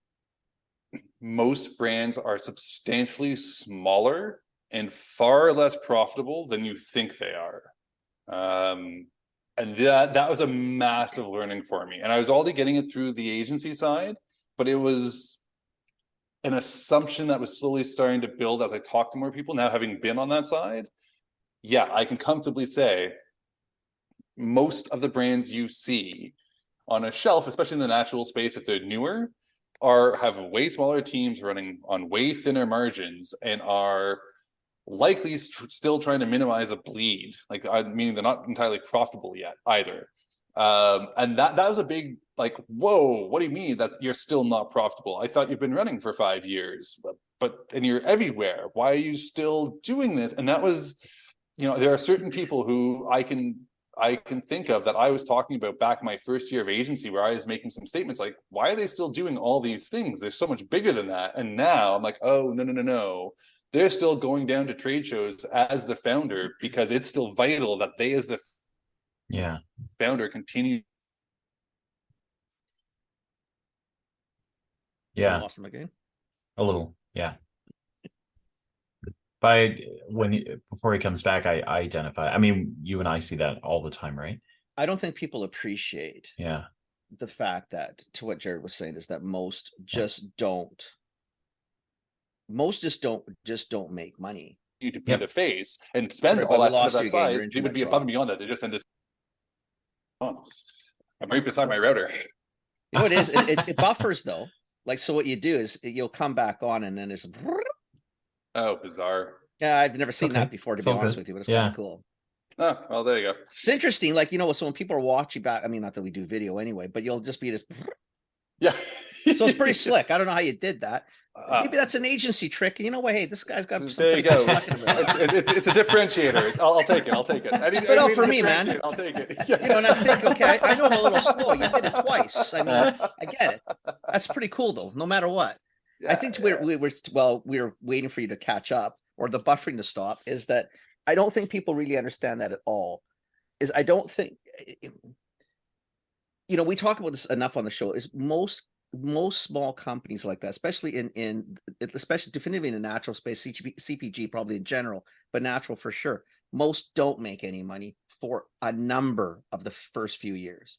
most brands are substantially smaller and far less profitable than you think they are. And that was a massive learning for me. And I was already getting it through the agency side, but it was an assumption that was slowly starting to build as I talked to more people. Now, having been on that side, yeah, I can comfortably say most of the brands you see on a shelf, especially in the natural space, if they're newer, have way smaller teams running on way thinner margins and are likely still trying to minimize a bleed. Like, I mean, they're not entirely profitable yet either. And that was a big, like, whoa, what do you mean that you're still not profitable? I thought you've been running for 5 years, and you're everywhere. Why are you still doing this? And that was, you know, there are certain people who I can think of that I was talking about back my first year of agency, where I was making some statements like, why are they still doing all these things? They're so much bigger than that. And now I'm like, oh, no. They're still going down to trade shows as the founder because it's still vital that they, as the founder, continue. Yeah. Lost them again. A little. Yeah. Before he comes back, I identify. I mean, you and I see that all the time, right? I don't think people appreciate the fact that, to what Jared was saying, is that most just don't make money. You to be the face and spend all that time of that size. They would be above and beyond that. They just end this. Oh, I'm right beside my router. You know what it is? It buffers though. Like, so what you do is you'll come back on and then it's. Oh, bizarre. Yeah, I've never seen that before, to be honest with you, but it's kind of cool. Oh, well, there you go. It's interesting. Like, you know, so when people are watching back, I mean, not that we do video anyway, but you'll just be this. Yeah. So it's pretty slick. I don't know how you did that. Maybe that's an agency trick. You know what? Hey, this guy's got something. There you go. It's a differentiator. I'll take it. Spit out for me, man. I'll take it. You know, and I think, okay, I know I'm a little slow. You did it twice. I mean, I get it. That's pretty cool, though, no matter what. I think we're waiting for you to catch up, or the buffering to stop. Is that I don't think people really understand that at all. I don't think, you know, we talk about this enough on the show. Is most small companies like that, especially especially definitively in the natural space, CPG probably in general, but natural for sure, most don't make any money for a number of the first few years.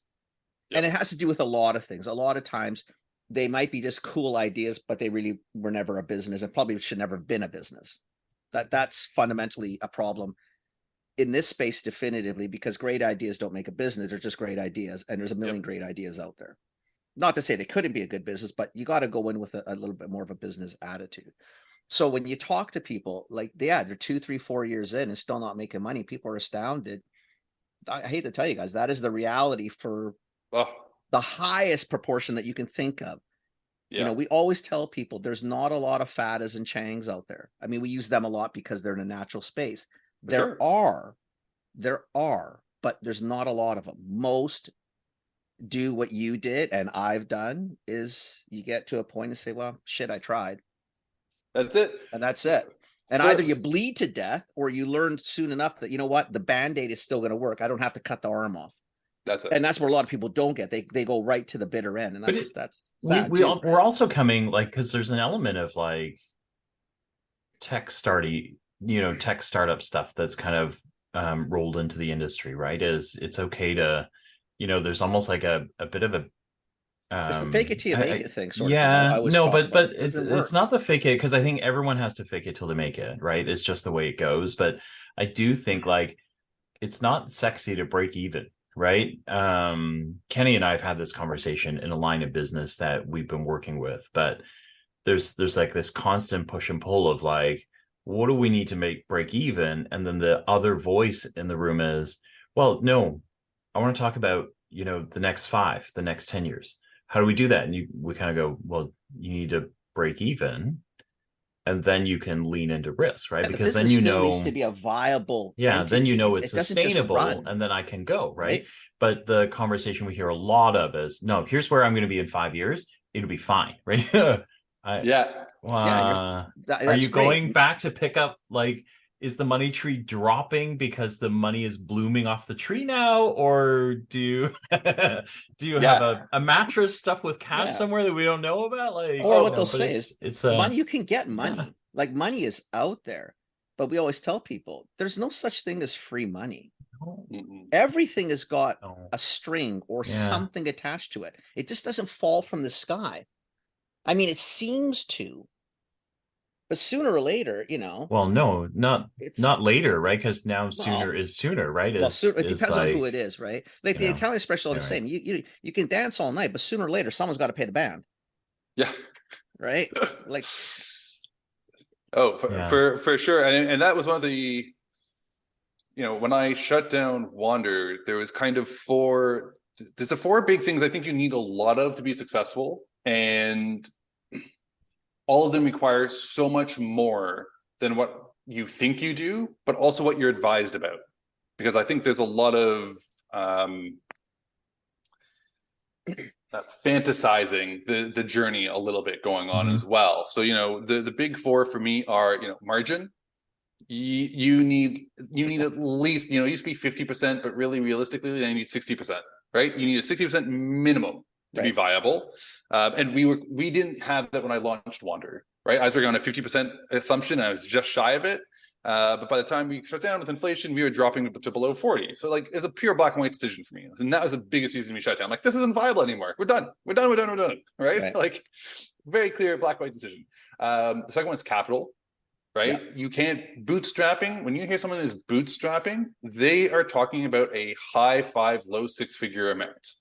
And it has to do with a lot of things. A lot of times they might be just cool ideas, but they really were never a business and probably should never have been a business. That's fundamentally a problem in this space, definitively, because great ideas don't make a business. They're just great ideas, and there's a million great ideas out there. Not to say they couldn't be a good business, but you got to go in with a little bit more of a business attitude. So when you talk to people, like, they're 2, 3, 4 years in and still not making money, people are astounded I hate to tell you guys, that is the reality for the highest proportion that you can think of. You know, we always tell people there's not a lot of Fadas and Changs out there. I mean, we use them a lot because they're in a natural space. There are, but there's not a lot of them. Most do what you did and I've done, is you get to a point and say, well, shit, I tried. That's it. And that's it. And either you bleed to death or you learn soon enough that, you know what, the Band-Aid is still going to work. I don't have to cut the arm off. That's it. And that's where a lot of people don't get. They go right to the bitter end. And that's sad we're also coming, like, because there's an element of like tech startup stuff that's kind of rolled into the industry, right? Is it's okay to, there's almost like a bit of a it's the fake it till you make it thing, sort of. Yeah, no, but it's not the fake it, because I think everyone has to fake it till they make it, right? It's just the way it goes. But I do think, like, it's not sexy to break even, right? Kenny and I have had this conversation in a line of business that we've been working with, but there's like this constant push and pull of like, what do we need to break even? And then the other voice in the room is, well, no, I want to talk about, the next 5, the next 10 years. How do we do that? And we kind of go, well, you need to break even, and then you can lean into risk, right? Because then needs to be a viable entity. Then it's sustainable, and then I can go, right? But the conversation we hear a lot of is, no, here's where I'm going to be in 5 years. It'll be fine, right? Are you going back to pick up, like, is the money tree dropping because the money is blooming off the tree now, or do you have a mattress stuffed with cash somewhere that we don't know about? Like, or what they'll say is, it's money. You can get money, like money is out there, but we always tell people there's no such thing as free money. Everything has got a string or something attached to it. It just doesn't fall from the sky. I mean, it seems to. But sooner or later, Well, no, not later, right? Because now sooner is sooner, right? It depends on who it is, right? Like the Italian Express are the same. You can dance all night, but sooner or later, someone's got to pay the band. Yeah. Right? Like. For sure. And that was one of the, when I shut down Wander, there was kind of there's the 4 big things I think you need a lot of to be successful. And all of them require so much more than what you think you do, but also what you're advised about. Because I think there's a lot of fantasizing the journey a little bit going on as well. So, the big 4 for me are, margin. You need at least, it used to be 50%, but really realistically, you need 60%, right? You need a 60% minimum to be viable. And we didn't have that when I launched Wander, right? I was working on a 50% assumption. I was just shy of it. But by the time we shut down with inflation, we were dropping to below 40. So like, it's a pure black and white decision for me. And that was the biggest reason we shut down. Like, this isn't viable anymore. We're done. Right? Like, very clear black and white decision. The second one's capital, right? Yeah. You can't bootstrapping. When you hear someone is bootstrapping, they are talking about a high 5, low 6-figure amount.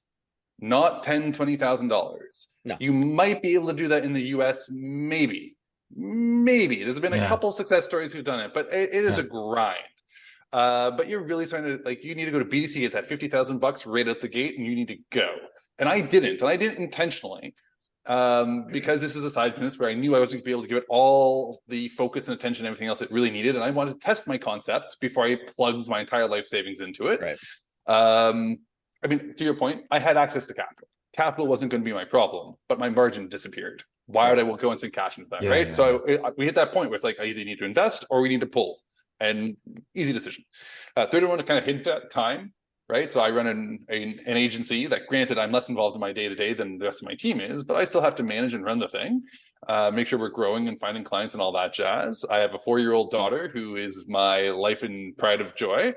Not $10,000-$20,000. No. You might be able to do that in the US, maybe. There's been a couple success stories who've done it, but it is a grind. But you're really starting to, like, you need to go to BDC at that $50,000 right out the gate, and you need to go. And I didn't intentionally, because this is a side business where I knew I wasn't going to be able to give it all the focus and attention and everything else it really needed, and I wanted to test my concept before I plugged my entire life savings into it. Right. I mean, to your point, I had access to capital. Capital wasn't going to be my problem, but my margin disappeared. Why would I go and sink cash into that, right? Yeah. So we hit that point where it's like, I either need to invest or we need to pull. And easy decision. Third one to kind of hint at time, right? So I run an agency that, granted, I'm less involved in my day-to-day than the rest of my team is, but I still have to manage and run the thing, make sure we're growing and finding clients and all that jazz. I have a 4-year-old daughter who is my life and pride of joy.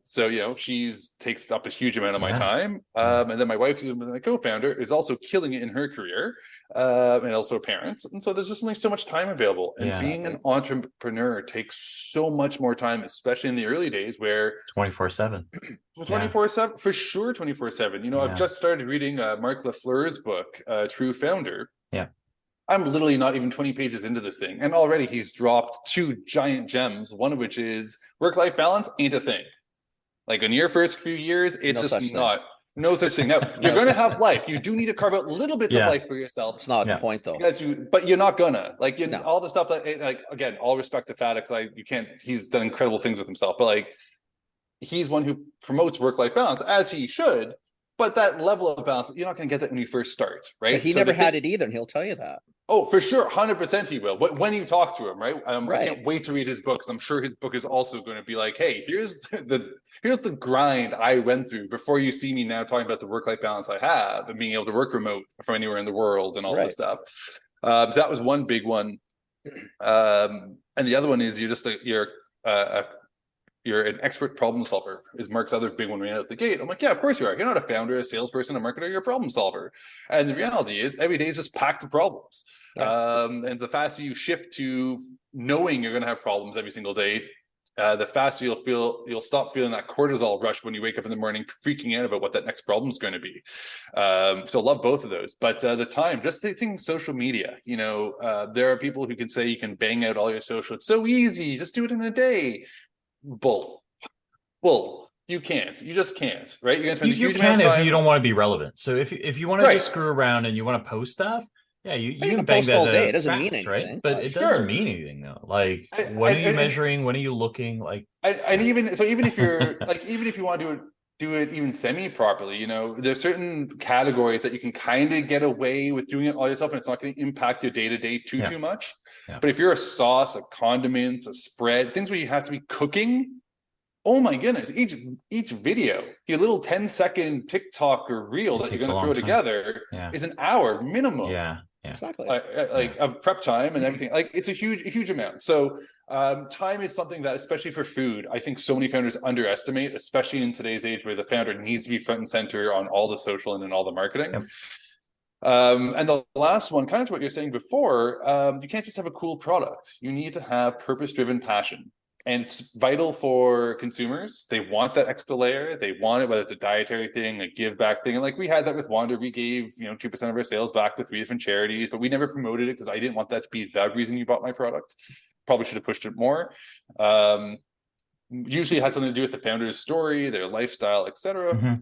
So she's takes up a huge amount of my time, and then my wife, who's my co-founder, is also killing it in her career, and also a parent, and so there's just only so much time available, and being an entrepreneur takes so much more time, especially in the early days where 24/7 for sure, 24/7. I've just started reading Mark LaFleur's book, True Founder. I'm literally not even 20 pages into this thing, and already he's dropped 2 giant gems, one of which is work-life balance ain't a thing. Like in your first few years, it's No just such not. No such thing. Now, you're going to have life. You do need to carve out little bits of Yeah. life for yourself. It's not the point though. But you're not gonna like No. all the stuff that like again, all respect to Fadix. You can't. He's done incredible things with himself, but like he's one who promotes work-life balance as he should. But that level of balance, you're not going to get that when you first start, right? But he never had it either, and he'll tell you that. Oh, for sure, 100% he will. But when you talk to him, right? Right. I can't wait to read his book, because I'm sure his book is also going to be like, hey, here's the grind I went through before you see me now talking about the work-life balance I have and being able to work remote from anywhere in the world and all this stuff. So that was one big one. And the other one is you're an expert problem solver, is Mark's other big one right out the gate. I'm like, yeah, of course you are. You're not a founder, a salesperson, a marketer, you're a problem solver. And the reality is every day is just packed with problems. Right. And the faster you shift to knowing you're going to have problems every single day, the faster you'll stop feeling that cortisol rush when you wake up in the morning, freaking out about what that next problem is going to be. So love both of those. But the time, just think social media, there are people who can say you can bang out all your social. It's so easy. Just do it in a day. Bull. You can't. You just can't, right? You're gonna spend a huge amount of time. If you don't want to be relevant. So if you want to just screw around and you want to post stuff, yeah, you can bang post that all day. It doesn't doesn't mean anything, right? But it doesn't mean anything though. Like, when are you measuring? When are you looking? Like, and even if you're like, even if you want to do it even semi properly, there's certain categories that you can kind of get away with doing it all yourself, and it's not going to impact your day to day too much. Yeah. But if you're a sauce, a condiment, a spread, things where you have to be cooking, oh my goodness, each video, your little 10-second TikTok or reel that you're going to throw together is an hour minimum. Yeah. Exactly. Of prep time and everything. Like, it's a huge amount. So time is something that, especially for food, I think so many founders underestimate, especially in today's age where the founder needs to be front and center on all the social and in all the marketing. Yep. And the last one, kind of to what you're saying before, you can't just have a cool product. You need to have purpose-driven passion. And it's vital for consumers. They want that extra layer. They want it, whether it's a dietary thing, a give back thing. And like we had that with Wander, we gave 2% of our sales back to 3 different charities, but we never promoted it because I didn't want that to be the reason you bought my product. Probably should have pushed it more. Usually it has something to do with the founder's story, their lifestyle, etc.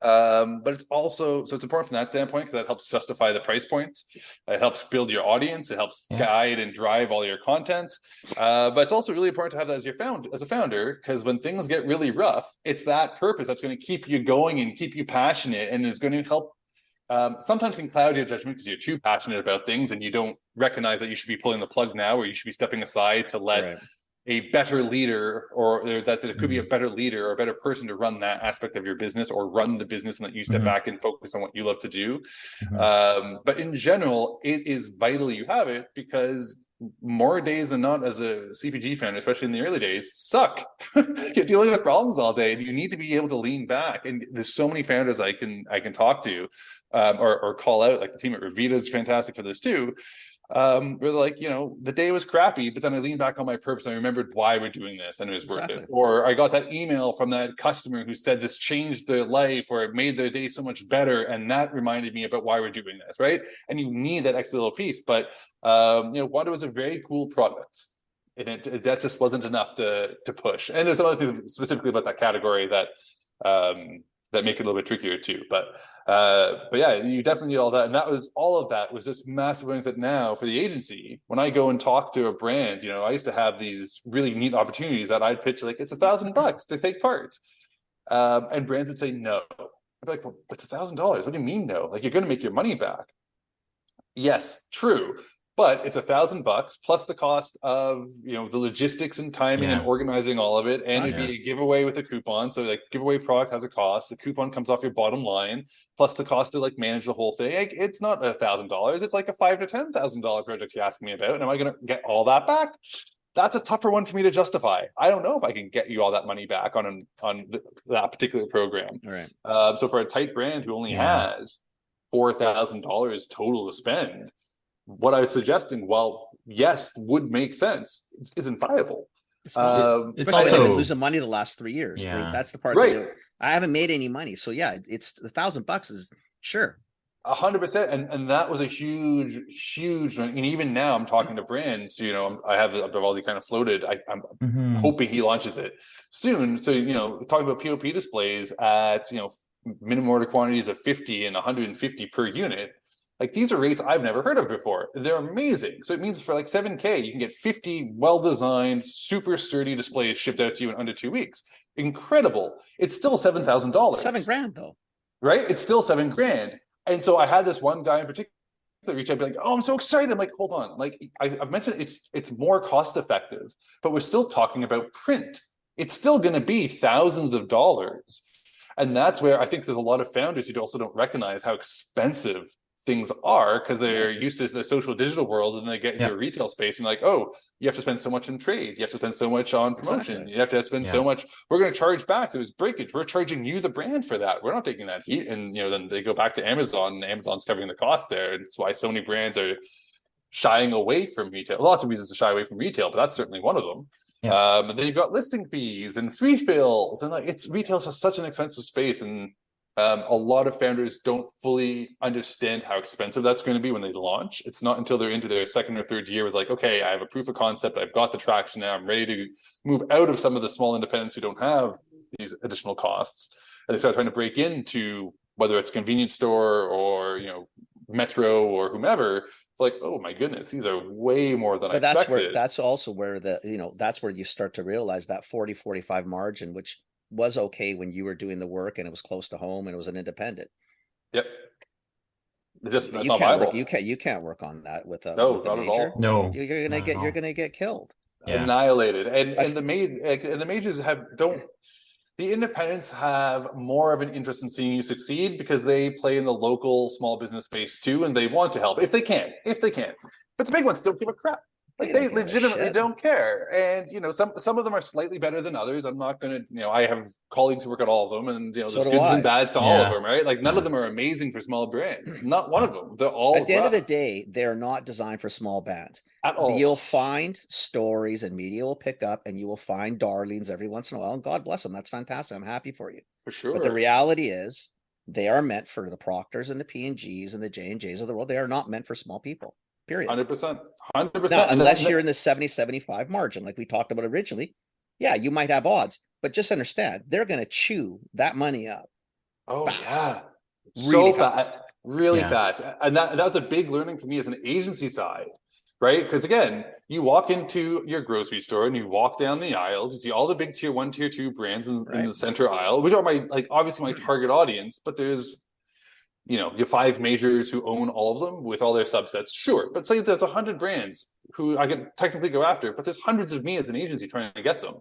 But it's also, so it's important from that standpoint because that helps justify the price point. It helps build your audience. It helps guide and drive all your content. But it's also really important to have that as a founder, because when things get really rough, it's that purpose that's going to keep you going and keep you passionate, and is going to help. Sometimes can cloud your judgment because you're too passionate about things and you don't recognize that you should be pulling the plug now, or you should be stepping aside to let a better leader, or that there could be a better leader or a better person to run that aspect of your business, or run the business, and that you step back and focus on what you love to do. But in general, it is vital you have it, because more days than not, as a CPG founder, especially in the early days, suck. You're dealing with problems all day, and you need to be able to lean back. And there's so many founders I can talk to or call out, like the team at Revita is fantastic for this too. Where they're like, the day was crappy, but then I leaned back on my purpose. And I remembered why we're doing this, and it was worth it. Or I got that email from that customer who said this changed their life, or it made their day so much better, and that reminded me about why we're doing this, right? And you need that extra little piece. But Wanda was a very cool product, and that just wasn't enough to push. And there's some other things specifically about that category that make it a little bit trickier too. But yeah, you definitely need all that. And all of that was just massive things that now for the agency, when I go and talk to a brand, I used to have these really neat opportunities that I'd pitch, like, it's $1,000 to take part. And brands would say no. I'd be like, well, it's $1,000. What do you mean no? Like, you're going to make your money back. Yes, true. But it's $1,000 plus the cost of the logistics and timing and organizing all of it, and it'd be a giveaway with a coupon. So like, giveaway product has a cost. The coupon comes off your bottom line, plus the cost to like manage the whole thing. Like, it's not $1,000. It's like a $5,000 to $10,000 project you're asking me about. And am I going to get all that back? That's a tougher one for me to justify. I don't know if I can get you all that money back on that particular program. Right. So for a tight brand who only has $4,000 total to spend, what I was suggesting, yes, would make sense, isn't viable. It's also been losing money the last 3 years. Yeah. That's the part. Right. I haven't made any money, so yeah, it's $1,000 is sure. 100%, and that was a huge, and even now I'm talking to brands. I have Vivaldi kind of floated. I'm hoping he launches it soon. So talking about POP displays at minimum order quantities of 50 and 150 per unit. Like, these are rates I've never heard of before. They're amazing. So it means for like $7K, you can get 50 well-designed, super sturdy displays shipped out to you in under 2 weeks. Incredible. It's still $7,000. $7,000 though. Right? It's still $7,000. And so I had this one guy in particular reach out, be like, "Oh, I'm so excited." I'm like, "Hold on." Like, I've mentioned it's more cost effective, but we're still talking about print. It's still going to be thousands of dollars. And that's where I think there's a lot of founders who also don't recognize how expensive things are, because they're used to the social digital world, and they get into a retail space and like, oh, you have to spend so much in trade, you have to spend so much on promotion, you have to spend so much, we're going to charge back, there's breakage, we're charging you the brand for that, we're not taking that heat. And then they go back to Amazon, and Amazon's covering the cost there. And it's why so many brands are shying away from retail. Lots of reasons to shy away from retail, but that's certainly one of them. And then you've got listing fees and free fills, and like, retail is such an expensive space, and a lot of founders don't fully understand how expensive that's going to be when they launch. It's not until they're into their second or third year with like, okay, I have a proof of concept, I've got the traction now, I'm ready to move out of some of the small independents who don't have these additional costs, and they start trying to break into, whether it's a convenience store or Metro or whomever. It's like, oh my goodness, these are way more than I expected. That's also where that's where you start to realize that 40-45 margin, which was okay when you were doing the work and it was close to home and it was an independent. Yep. That's you not can't viable. You can't work on that with a no, with not a at major. all. No, you're gonna get killed. Annihilated. And the majors the independents have more of an interest in seeing you succeed, because they play in the local small business space too, and they want to help if they can. But the big ones don't give a crap. Like, they legitimately don't care. And some of them are slightly better than others. I'm not gonna, I have colleagues who work at all of them, and there's goods and bads to all of them, right? Like, none of them are amazing for small brands. Not one of them. They're all at the end of the day, they're not designed for small bands at all. You'll find stories, and media will pick up, and you will find darlings every once in a while, and God bless them. That's fantastic. I'm happy for you. For sure. But the reality is, they are meant for the Proctors and the P&Gs and the J&Js of the world. They are not meant for small people. Period. 100%. Now, unless you're in the 70-75 margin, like we talked about originally, you might have odds. But just understand, they're going to chew that money up. Oh, fast. Really fast. Really fast. And that was a big learning for me as an agency side, right? Because again, you walk into your grocery store and you walk down the aisles, you see all the big tier 1, tier 2 brands in the center aisle, which are obviously my target audience, but there's your 5 majors who own all of them with all their subsets, sure. But say there's 100 brands who I could technically go after, but there's hundreds of me as an agency trying to get them.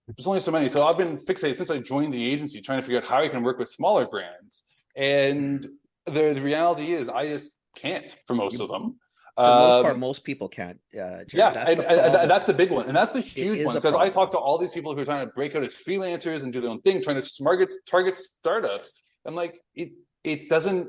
There's only so many. So I've been fixated since I joined the agency, trying to figure out how I can work with smaller brands. And the reality is, I just can't for most of them. For the most part, most people can't. Jared. That's the big one, and that's the huge one, because I talk to all these people who are trying to break out as freelancers and do their own thing, trying to target startups. I'm like, it doesn't.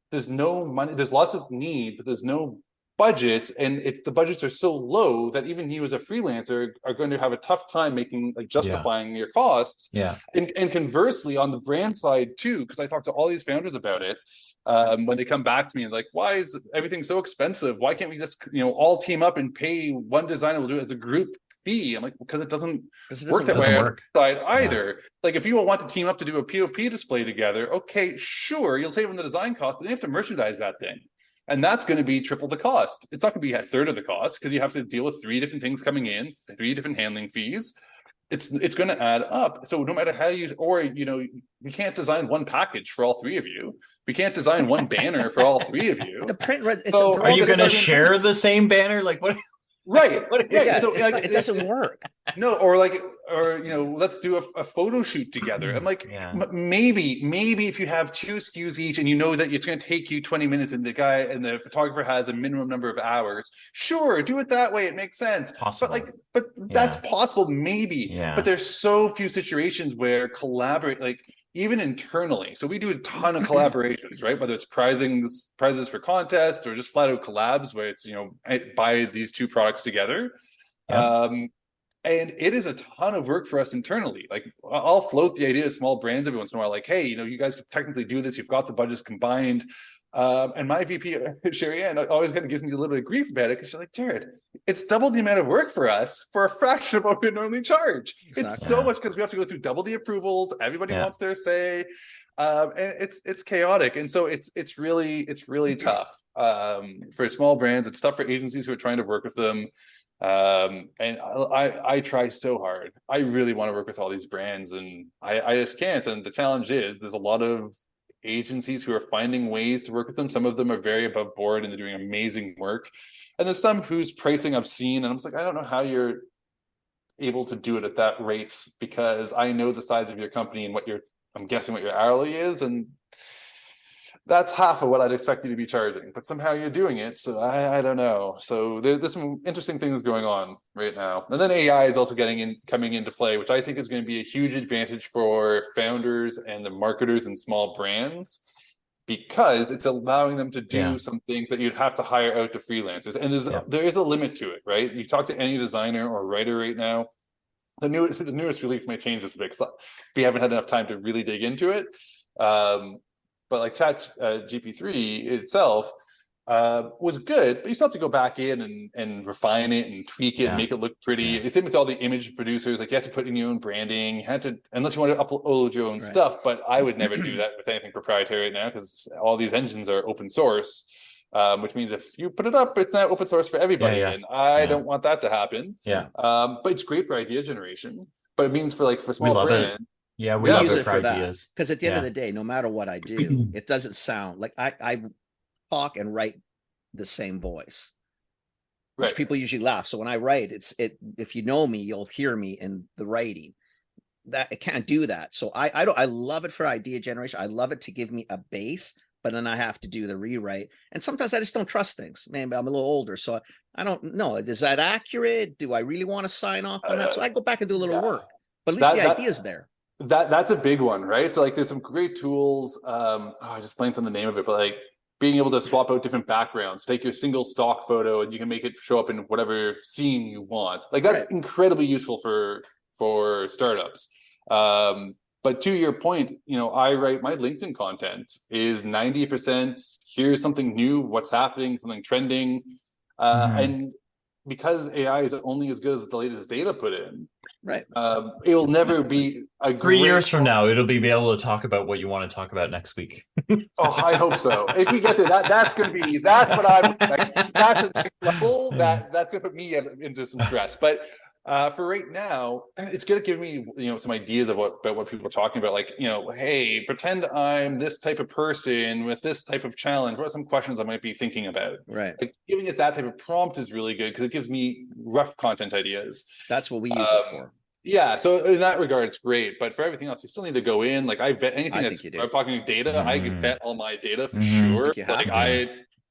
There's no money. There's lots of need, but there's no budgets, and the budgets are so low that even you as a freelancer are going to have a tough time making justifying your costs. And conversely, on the brand side too, because I talk to all these founders about it. When they come back to me and like, why is everything so expensive? Why can't we just all team up and pay one designer? We'll do it as a group fee. I'm like, because it doesn't work that way outside either. Like, if you want to team up to do a POP display together, okay, sure, you'll save on the design cost, but you have to merchandise that thing, and that's going to be triple the cost. It's not going to be a third of the cost, because you have to deal with 3 different things coming in, 3 different handling fees. It's going to add up. So no matter how we can't design one package for all 3 of you. We can't design one banner for all 3 of you. The print. Are you going to share the same banner? Like what? Right. So it doesn't work. No, or let's do a photo shoot together. I'm like, maybe if you have 2 SKUs each, and you know that it's going to take you 20 minutes, and the photographer has a minimum number of hours, sure, do it that way. It makes sense. Possible. But that's possible, maybe. Yeah. But there's so few situations where collaborate, even internally. So we do a ton of collaborations, right? Whether it's prizes for contest, or just flat out collabs where it's, buy these 2 products together. And it is a ton of work for us internally. Like, I'll float the idea of small brands every once in a while, like, hey, you guys could technically do this. You've got the budgets combined. And my VP, Sherry Ann, always kind of gives me a little bit of grief about it, because she's like, Jared, it's double the amount of work for us for a fraction of what we normally charge. Exactly. It's so much, because we have to go through double the approvals. Everybody wants their say. And it's chaotic. And so it's really tough for small brands. It's tough for agencies who are trying to work with them. And I try so hard. I really want to work with all these brands, and I just can't. And the challenge is there's a lot of agencies who are finding ways to work with them. Some of them are very above board and they're doing amazing work. And there's some whose pricing I've seen, and I'm just like, I don't know how you're able to do it at that rate, because I know the size of your company and I'm guessing what your hourly is, and that's half of what I'd expect you to be charging, but somehow you're doing it. So I don't know. So there's some interesting things going on right now. And then AI is also coming into play, which I think is going to be a huge advantage for founders and the marketers and small brands, because it's allowing them to do some things that you'd have to hire out to freelancers. And there is a limit to it, right? You talk to any designer or writer right now, the newest release may change this a bit, because we haven't had enough time to really dig into it. But like GP3 itself was good, but you still have to go back in and refine it and tweak it and make it look pretty. It's in with all the image producers. Like, you have to put in your own branding. You had to, unless you want to upload your own stuff. But I would never do that with anything proprietary right now, because all these engines are open source, which means if you put it up, it's not open source for everybody. And I don't want that to happen. But it's great for idea generation. But it means for small brands. Yeah, we use it for ideas. Because at the end of the day, no matter what I do, it doesn't sound like I talk and write the same voice, which people usually laugh. So when I write, if you know me, you'll hear me in the writing. That it can't do that. So I love it for idea generation. I love it to give me a base, but then I have to do the rewrite. And sometimes I just don't trust things. Man, I'm a little older, so I don't know. Is that accurate? Do I really want to sign off on that? So I go back and do a little work. But at least the idea is there. That's a big one, right? So like, there's some great tools. I just blanked on the name of it, but like being able to swap out different backgrounds, take your single stock photo and you can make it show up in whatever scene you want. Like, that's incredibly useful for startups. But to your point, I write my LinkedIn content is 90%. Here's something new, what's happening, something trending. And because AI is only as good as the latest data put in, it will never be a 3 years from now. It'll be able to talk about what you want to talk about next week. Oh, I hope so. If we get there, that's going to be that's what I'm like. That's a next level. That's going to put me into some stress. But for right now, it's going to give me some ideas of what people are talking about. Like, hey, pretend I'm this type of person with this type of challenge. What are some questions I might be thinking about? Right. Like, giving it that type of prompt is really good, because it gives me rough content ideas. That's what we use it for. Yeah, so in that regard, it's great. But for everything else, you still need to go in. Like, I vet anything I'm talking data. I can vet all my data for sure.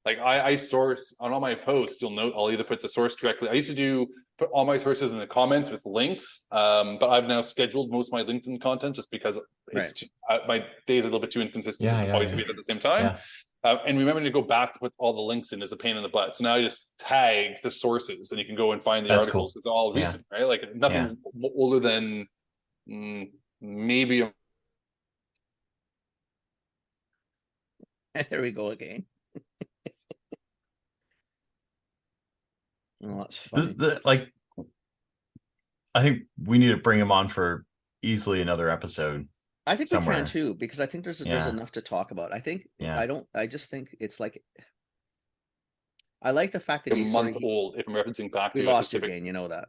I source on all my posts. You'll note I'll either put the source directly. I used to put all my sources in the comments with links, but I've now scheduled most of my LinkedIn content just because it's my day is a little bit too inconsistent to always be at the same time. And remembering to go back to put all the links in is a pain in the butt. So now I just tag the sources, and you can go and find the articles. It's all recent, right? Like, nothing's older than maybe. There we go again. Well, that's funny. I think we need to bring him on for easily another episode. I think we can too, because I think there's enough to talk about. I think I just think it's like, I like the fact that he's a month old. If I'm referencing back to we lost your game, that.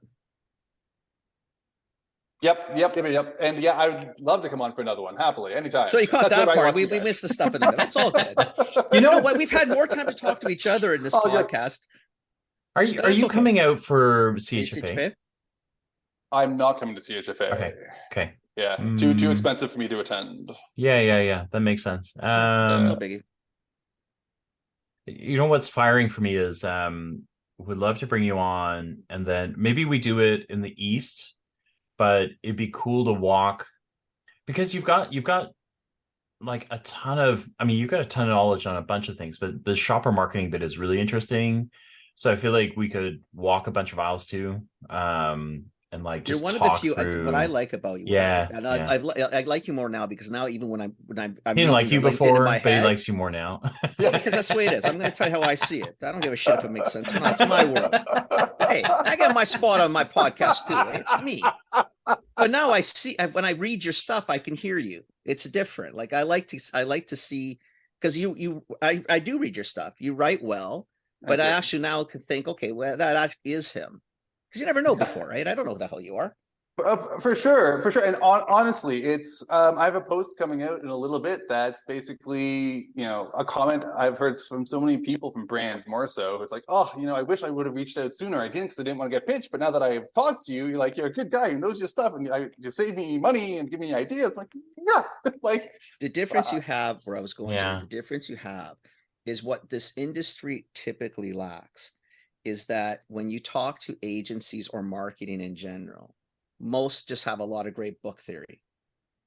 Yep. And yeah, I would love to come on for another one, happily, anytime. So you caught that part. We missed the stuff in the middle. It's all good. You know what? We've had more time to talk to each other in this podcast. Are you coming out for CHFA? I'm not coming to CHFA. Okay. Yeah, too expensive for me to attend. Yeah. That makes sense. No biggie. You know what's firing for me is would love to bring you on, and then maybe we do it in the East, but it'd be cool to walk, because you've got like a ton of, you've got a ton of knowledge on a bunch of things, but the shopper marketing bit is really interesting. So I feel like we could walk a bunch of aisles too. and like You're just one of the talk few. through. What I like about you, Yeah, and yeah. I like you more now because now even when I'm He didn't reading like you your LinkedIn in before, my but he head, likes you more now. well, because that's the way it is. I'm going to tell you how I see it. I don't give a shit if it makes sense or not. It's my world. Hey, I get my spot on my podcast too. It's me. So now I see when I read your stuff, I can hear you. It's different. Like I like to see because I do read your stuff. You write well, but I actually now can think, okay, well that actually is him because you never know before, right? I don't know who the hell you are. For sure, and honestly, it's I have a post coming out in a little bit that's basically, you know, a comment I've heard from so many people from brands more so. It's like, oh, you know, I wish I would have reached out sooner. I didn't because I didn't want to get pitched. But now that I've talked to you, you're like, you're a good guy who knows your stuff, and you save me money and give me ideas. Like, yeah, like the difference you have, where I was going Yeah. to, the difference you have is what this industry typically lacks is that when you talk to agencies or marketing in general, most just have a lot of great book theory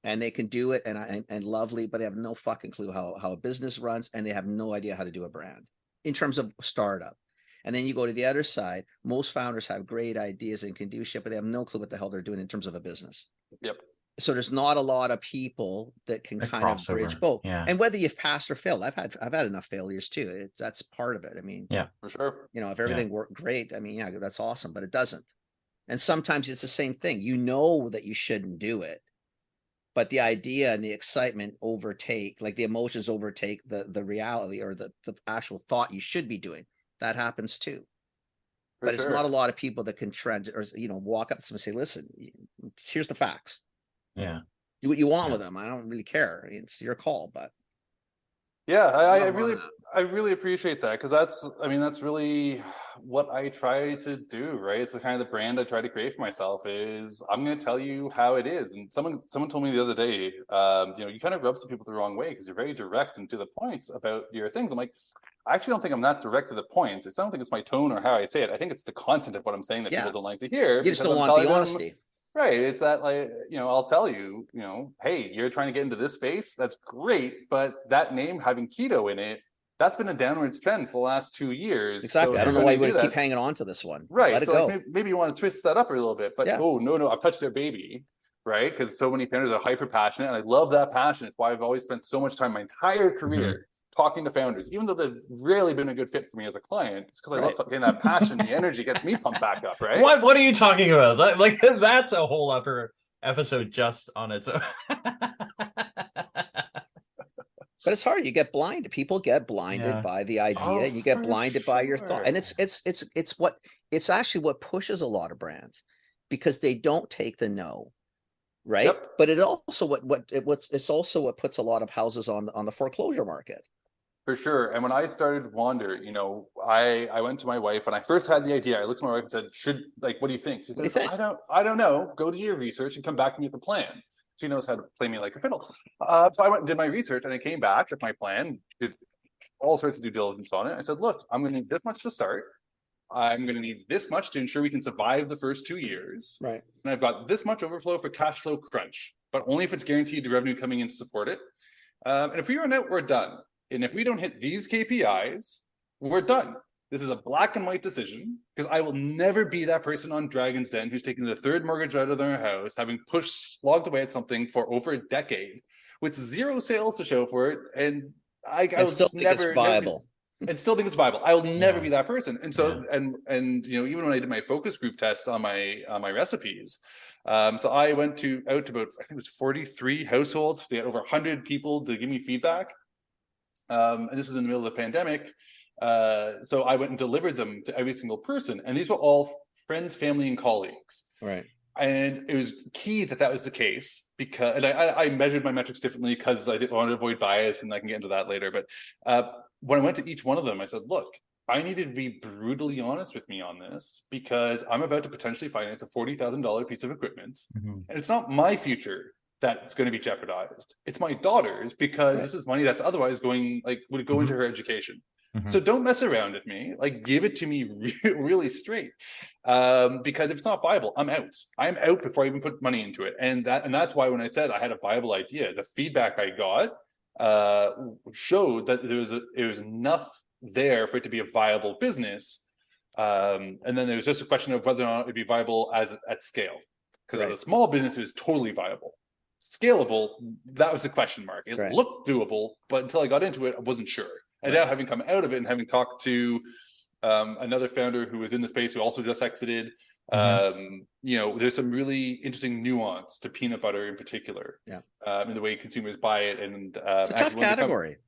and they can do it and lovely, but they have no fucking clue how a business runs and they have no idea how to do a brand in terms of startup. And then you go to the other side, most founders have great ideas and can do shit, but they have no clue what the hell they're doing in terms of a business. Yep. So there's not a lot of people that can A kind of bridge crossover. both. Yeah. And whether you've passed or failed, I've had enough failures too. That's part of it. I mean, Yeah, for sure. you know, if everything worked great, I mean, yeah, that's awesome, but it doesn't. And sometimes it's the same thing. You know that you shouldn't do it, but the idea and the excitement overtake, like the emotions overtake the reality or the actual thought you should be doing. That happens too. But it's not a lot of people that can trend or, you know, walk up to someone and say, listen, here's the facts. Yeah. Do what you want with them. I don't really care. It's your call, but yeah, I really appreciate that because that's really what I try to do, right? It's the kind of the brand I try to create for myself is I'm going to tell you how it is. And someone told me the other day, you know, you kind of rub some people the wrong way because you're very direct and to the point about your things. I'm like, I actually don't think I'm that direct to the point. I don't think it's my tone or how I say it. I think it's the content of what I'm saying that people don't like to hear. You just don't want the honesty. Right. It's that, like, you know, I'll tell you, you know, hey, you're trying to get into this space. That's great. But that name having keto in it, that's been a downwards trend for the last 2 years. Exactly. So I don't know why you would keep hanging on to this one. Right. Let it so go. Like maybe you want to twist that up a little bit. But oh, no, I've touched their baby. Right. Because so many founders are hyper passionate. And I love that passion. It's why I've always spent so much time my entire career talking to founders, even though they've rarely been a good fit for me as a client. It's because I love getting that passion. The energy gets me pumped back up. Right. What are you talking about? Like that's a whole upper episode just on its own. But it's hard. You get blinded. People get blinded by the idea, and you get blinded by your thought. And it's actually what pushes a lot of brands because they don't take the no, right? Yep. But it also it's also what puts a lot of houses on the foreclosure market. For sure. And when I started Wander, you know, I went to my wife and I first had the idea. I looked at my wife and said, what do you think? She said, I don't know. Go do your research and come back to me with a plan. She knows how to play me like a fiddle. So I went and did my research and I came back with my plan, did all sorts of due diligence on it. I said, look, I'm going to need this much to start. I'm going to need this much to ensure we can survive the first 2 years. Right. And I've got this much overflow for cash flow crunch, but only if it's guaranteed the revenue coming in to support it. And if we run out, we're done. And if we don't hit these KPIs, we're done. This is a black and white decision because I will never be that person on Dragon's Den who's taking the third mortgage out of their house, having slogged away at something for over a decade with zero sales to show for it. And I will still think it's viable. And still think it's viable. I will never be that person. And so, and you know, even when I did my focus group test on my recipes, so I went out to about, I think it was 43 households. They had over 100 people to give me feedback. And this was in the middle of the pandemic. So I went and delivered them to every single person. And these were all friends, family, and colleagues. Right. And it was key that was the case because, and I measured my metrics differently because I didn't want to avoid bias, and I can get into that later. But when I went to each one of them, I said, look, I needed to be brutally honest with me on this because I'm about to potentially finance a $40,000 piece of equipment. And it's not my future that's going to be jeopardized. It's my daughter's because this is money that's otherwise would go into her education. So don't mess around with me. Like, give it to me really straight. Because if it's not viable, I'm out. I'm out before I even put money into it. And that's why when I said I had a viable idea, the feedback I got showed that there was enough there for it to be a viable business. And then there was just a question of whether or not it'd be viable at scale. Because as a small business, it was totally viable. Scalable, that was the question mark. It looked doable, but until I got into it, I wasn't sure. And now having come out of it and having talked to another founder who was in the space who also just exited, there's some really interesting nuance to peanut butter in particular. In the way consumers buy it. And it's a tough category.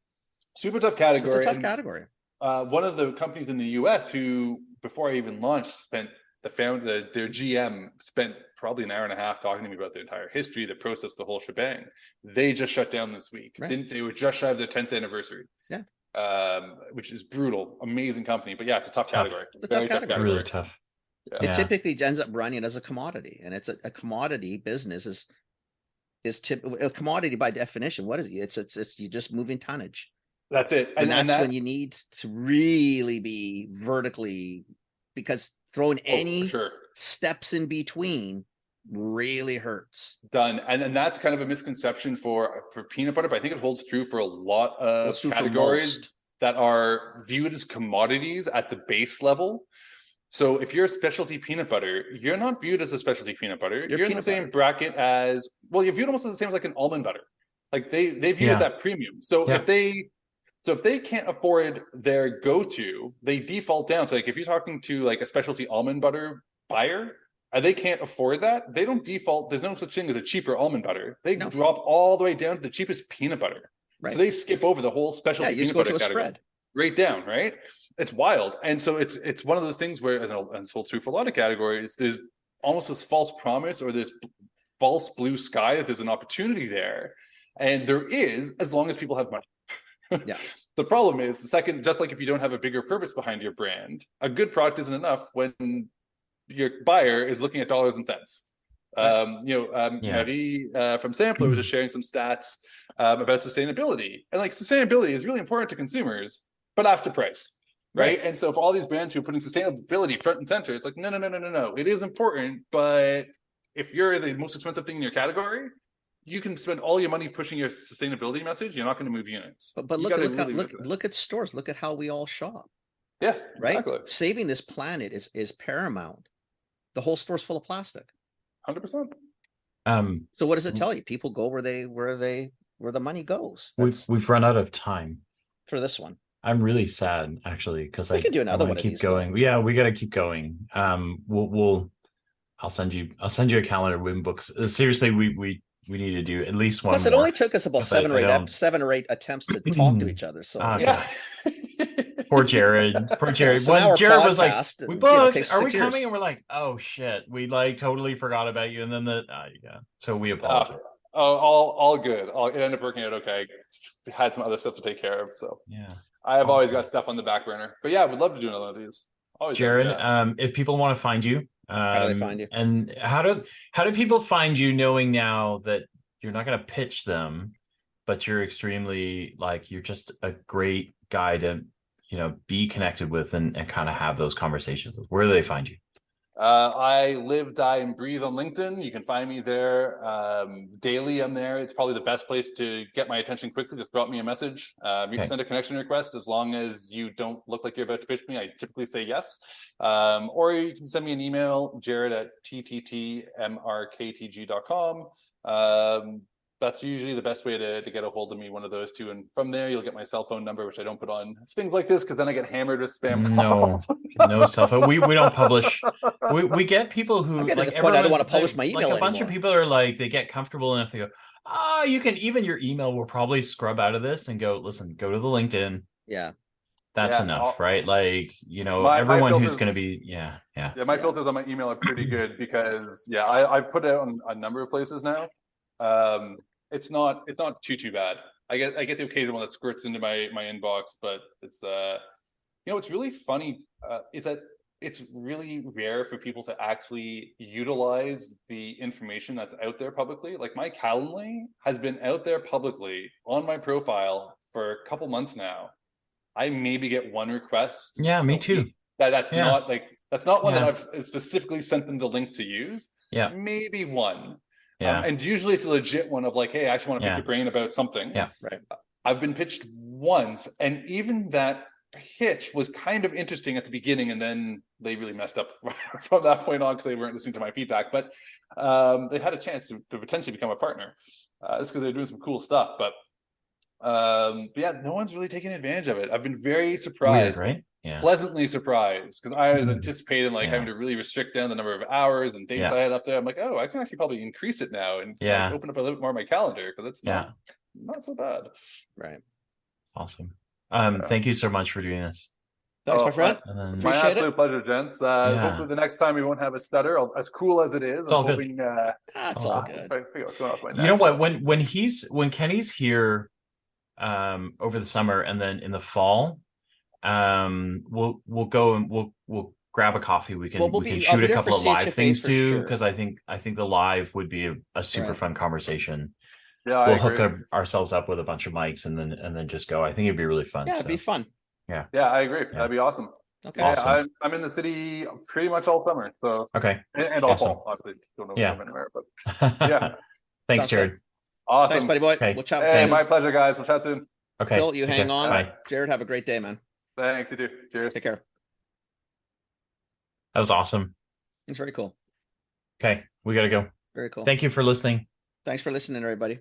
Super tough category. It's a tough category. One of the companies in the US who, before I even launched, their GM spent probably an hour and a half talking to me about the entire history, the process, the whole shebang. They just shut down this week. They were just shy of their 10th anniversary. Which is brutal. Amazing company, but it's a tough category. Very tough category. Really tough. It typically ends up running as a commodity, and it's a commodity business is a commodity by definition. What is it? It's you just moving tonnage. That's it. And that's when you need to really be vertically, because throwing any steps in between really hurts. Done. And that's kind of a misconception for peanut butter, but I think it holds true for a lot of categories that are viewed as commodities at the base level. So if you're a specialty peanut butter, you're not viewed as a specialty peanut butter. You're in the same bracket as, well, you're viewed almost as the same as like an almond butter. Like they view as that premium. So if they can't afford their go-to, they default down. So like if you're talking to like a specialty almond butter buyer, and they can't afford that, they don't default. There's no such thing as a cheaper almond butter. They drop all the way down to the cheapest peanut butter. So they skip over the whole specialty peanut butter category. Spread. Right down, right? It's wild. And so it's one of those things where, and it's true for a lot of categories, there's almost this false promise or this false blue sky that there's an opportunity there. And there is, as long as people have money. The problem is, just like if you don't have a bigger purpose behind your brand, a good product isn't enough when your buyer is looking at dollars and cents. Marie from Sampler was just sharing some stats about sustainability, and like sustainability is really important to consumers, but after price, right? And so for all these brands who are putting sustainability front and center, it's like no, it is important, but if you're the most expensive thing in your category, you can spend all your money pushing your sustainability message. You're not going to move units. But look at stores. Look at how we all shop. Yeah, right. Exactly. Saving this planet is paramount. The whole store's full of plastic. 100%. So what does it tell you? People go where the money goes. We've run out of time for this one. I'm really sad actually, because I can do another one. Keep going. Yeah, we got to keep going. I'll send you a calendar. Win books. Seriously, we need to do at least one. Plus, it only took us about 7 or 8 attempts to talk to each other. So Poor Jared. So when Jared was like, "We booked. Are we years. coming?" And we're like, "Oh shit, we like totally forgot about you." And then so we apologize. All good. It ended up working out okay. I had some other stuff to take care of, so I have always got stuff on the back burner. But yeah, we'd love to do another one of these. Always Jared, if people want to find you, how do they find you? And how do people find you, knowing now that you're not going to pitch them, but you're extremely you're just a great guy to be connected with and kind of have those conversations with? Where do they find you? I live, die, and breathe on LinkedIn. You can find me there daily. I'm there. It's probably the best place to get my attention quickly. Just drop me a message. You can send a connection request as long as you don't look like you're about to pitch me. I typically say yes. Or you can send me an email, jared@tttmrktg.com. That's usually the best way to get a hold of me, one of those two. And from there, you'll get my cell phone number, which I don't put on things like this because then I get hammered with spam calls. No cell phone. We don't publish. We get people who I don't want to publish my email a bunch of people are like, they get comfortable enough to go, you can, even your email will probably scrub out of this and go, listen, go to the LinkedIn. Yeah. That's enough, right? Like, everyone who's going to be, my filters on my email are pretty good because I've put it on a number of places now. It's not too bad. I get the occasional one that squirts into my inbox, but it's what's really funny is that it's really rare for people to actually utilize the information that's out there publicly. Like my Calendly has been out there publicly on my profile for a couple months now. I maybe get one request. Yeah, me too. That's not one that I've specifically sent them the link to use. Yeah, maybe one. And usually it's a legit one of like, hey, I actually want to pick your brain about something. Yeah, right. I've been pitched once, and even that pitch was kind of interesting at the beginning, and then they really messed up from that point on because they weren't listening to my feedback. But they had a chance to potentially become a partner, just because they're doing some cool stuff. But yeah, no one's really taking advantage of it. I've been very surprised, Weird, right? Yeah. pleasantly surprised, because I was anticipating having to really restrict down the number of hours and dates I had up there. I'm like, oh, I can actually probably increase it now and open up a little bit more of my calendar, because it's not so bad. Right. Awesome. Thank you so much for doing this. Thanks, my friend. My absolute pleasure, gents. Hopefully the next time we won't have a stutter, as cool as it is. It's all good. That's all good. You know what? When Kenny's here over the summer, and then in the fall, we'll go and we'll grab a coffee. We can shoot a couple of live things too, because I think the live would be a super fun conversation. Yeah, we'll hook ourselves up with a bunch of mics and then just go. I think it'd be really fun. Yeah, it'd be fun. Yeah, I agree. That'd be awesome. Okay, awesome. I'm in the city pretty much all summer. So and all fall. Obviously, don't know if I'm anywhere, but yeah. Thanks, Jared. Good. Awesome. Thanks, buddy boy. Okay. We'll chat. Hey, my pleasure, guys. We'll chat soon. Okay. Phil, you hang on. Bye. Jared, have a great day, man. Thanks, you too. Cheers. Take care. That was awesome. It's very cool. Okay, we gotta go. Very cool. Thank you for listening. Thanks for listening, everybody.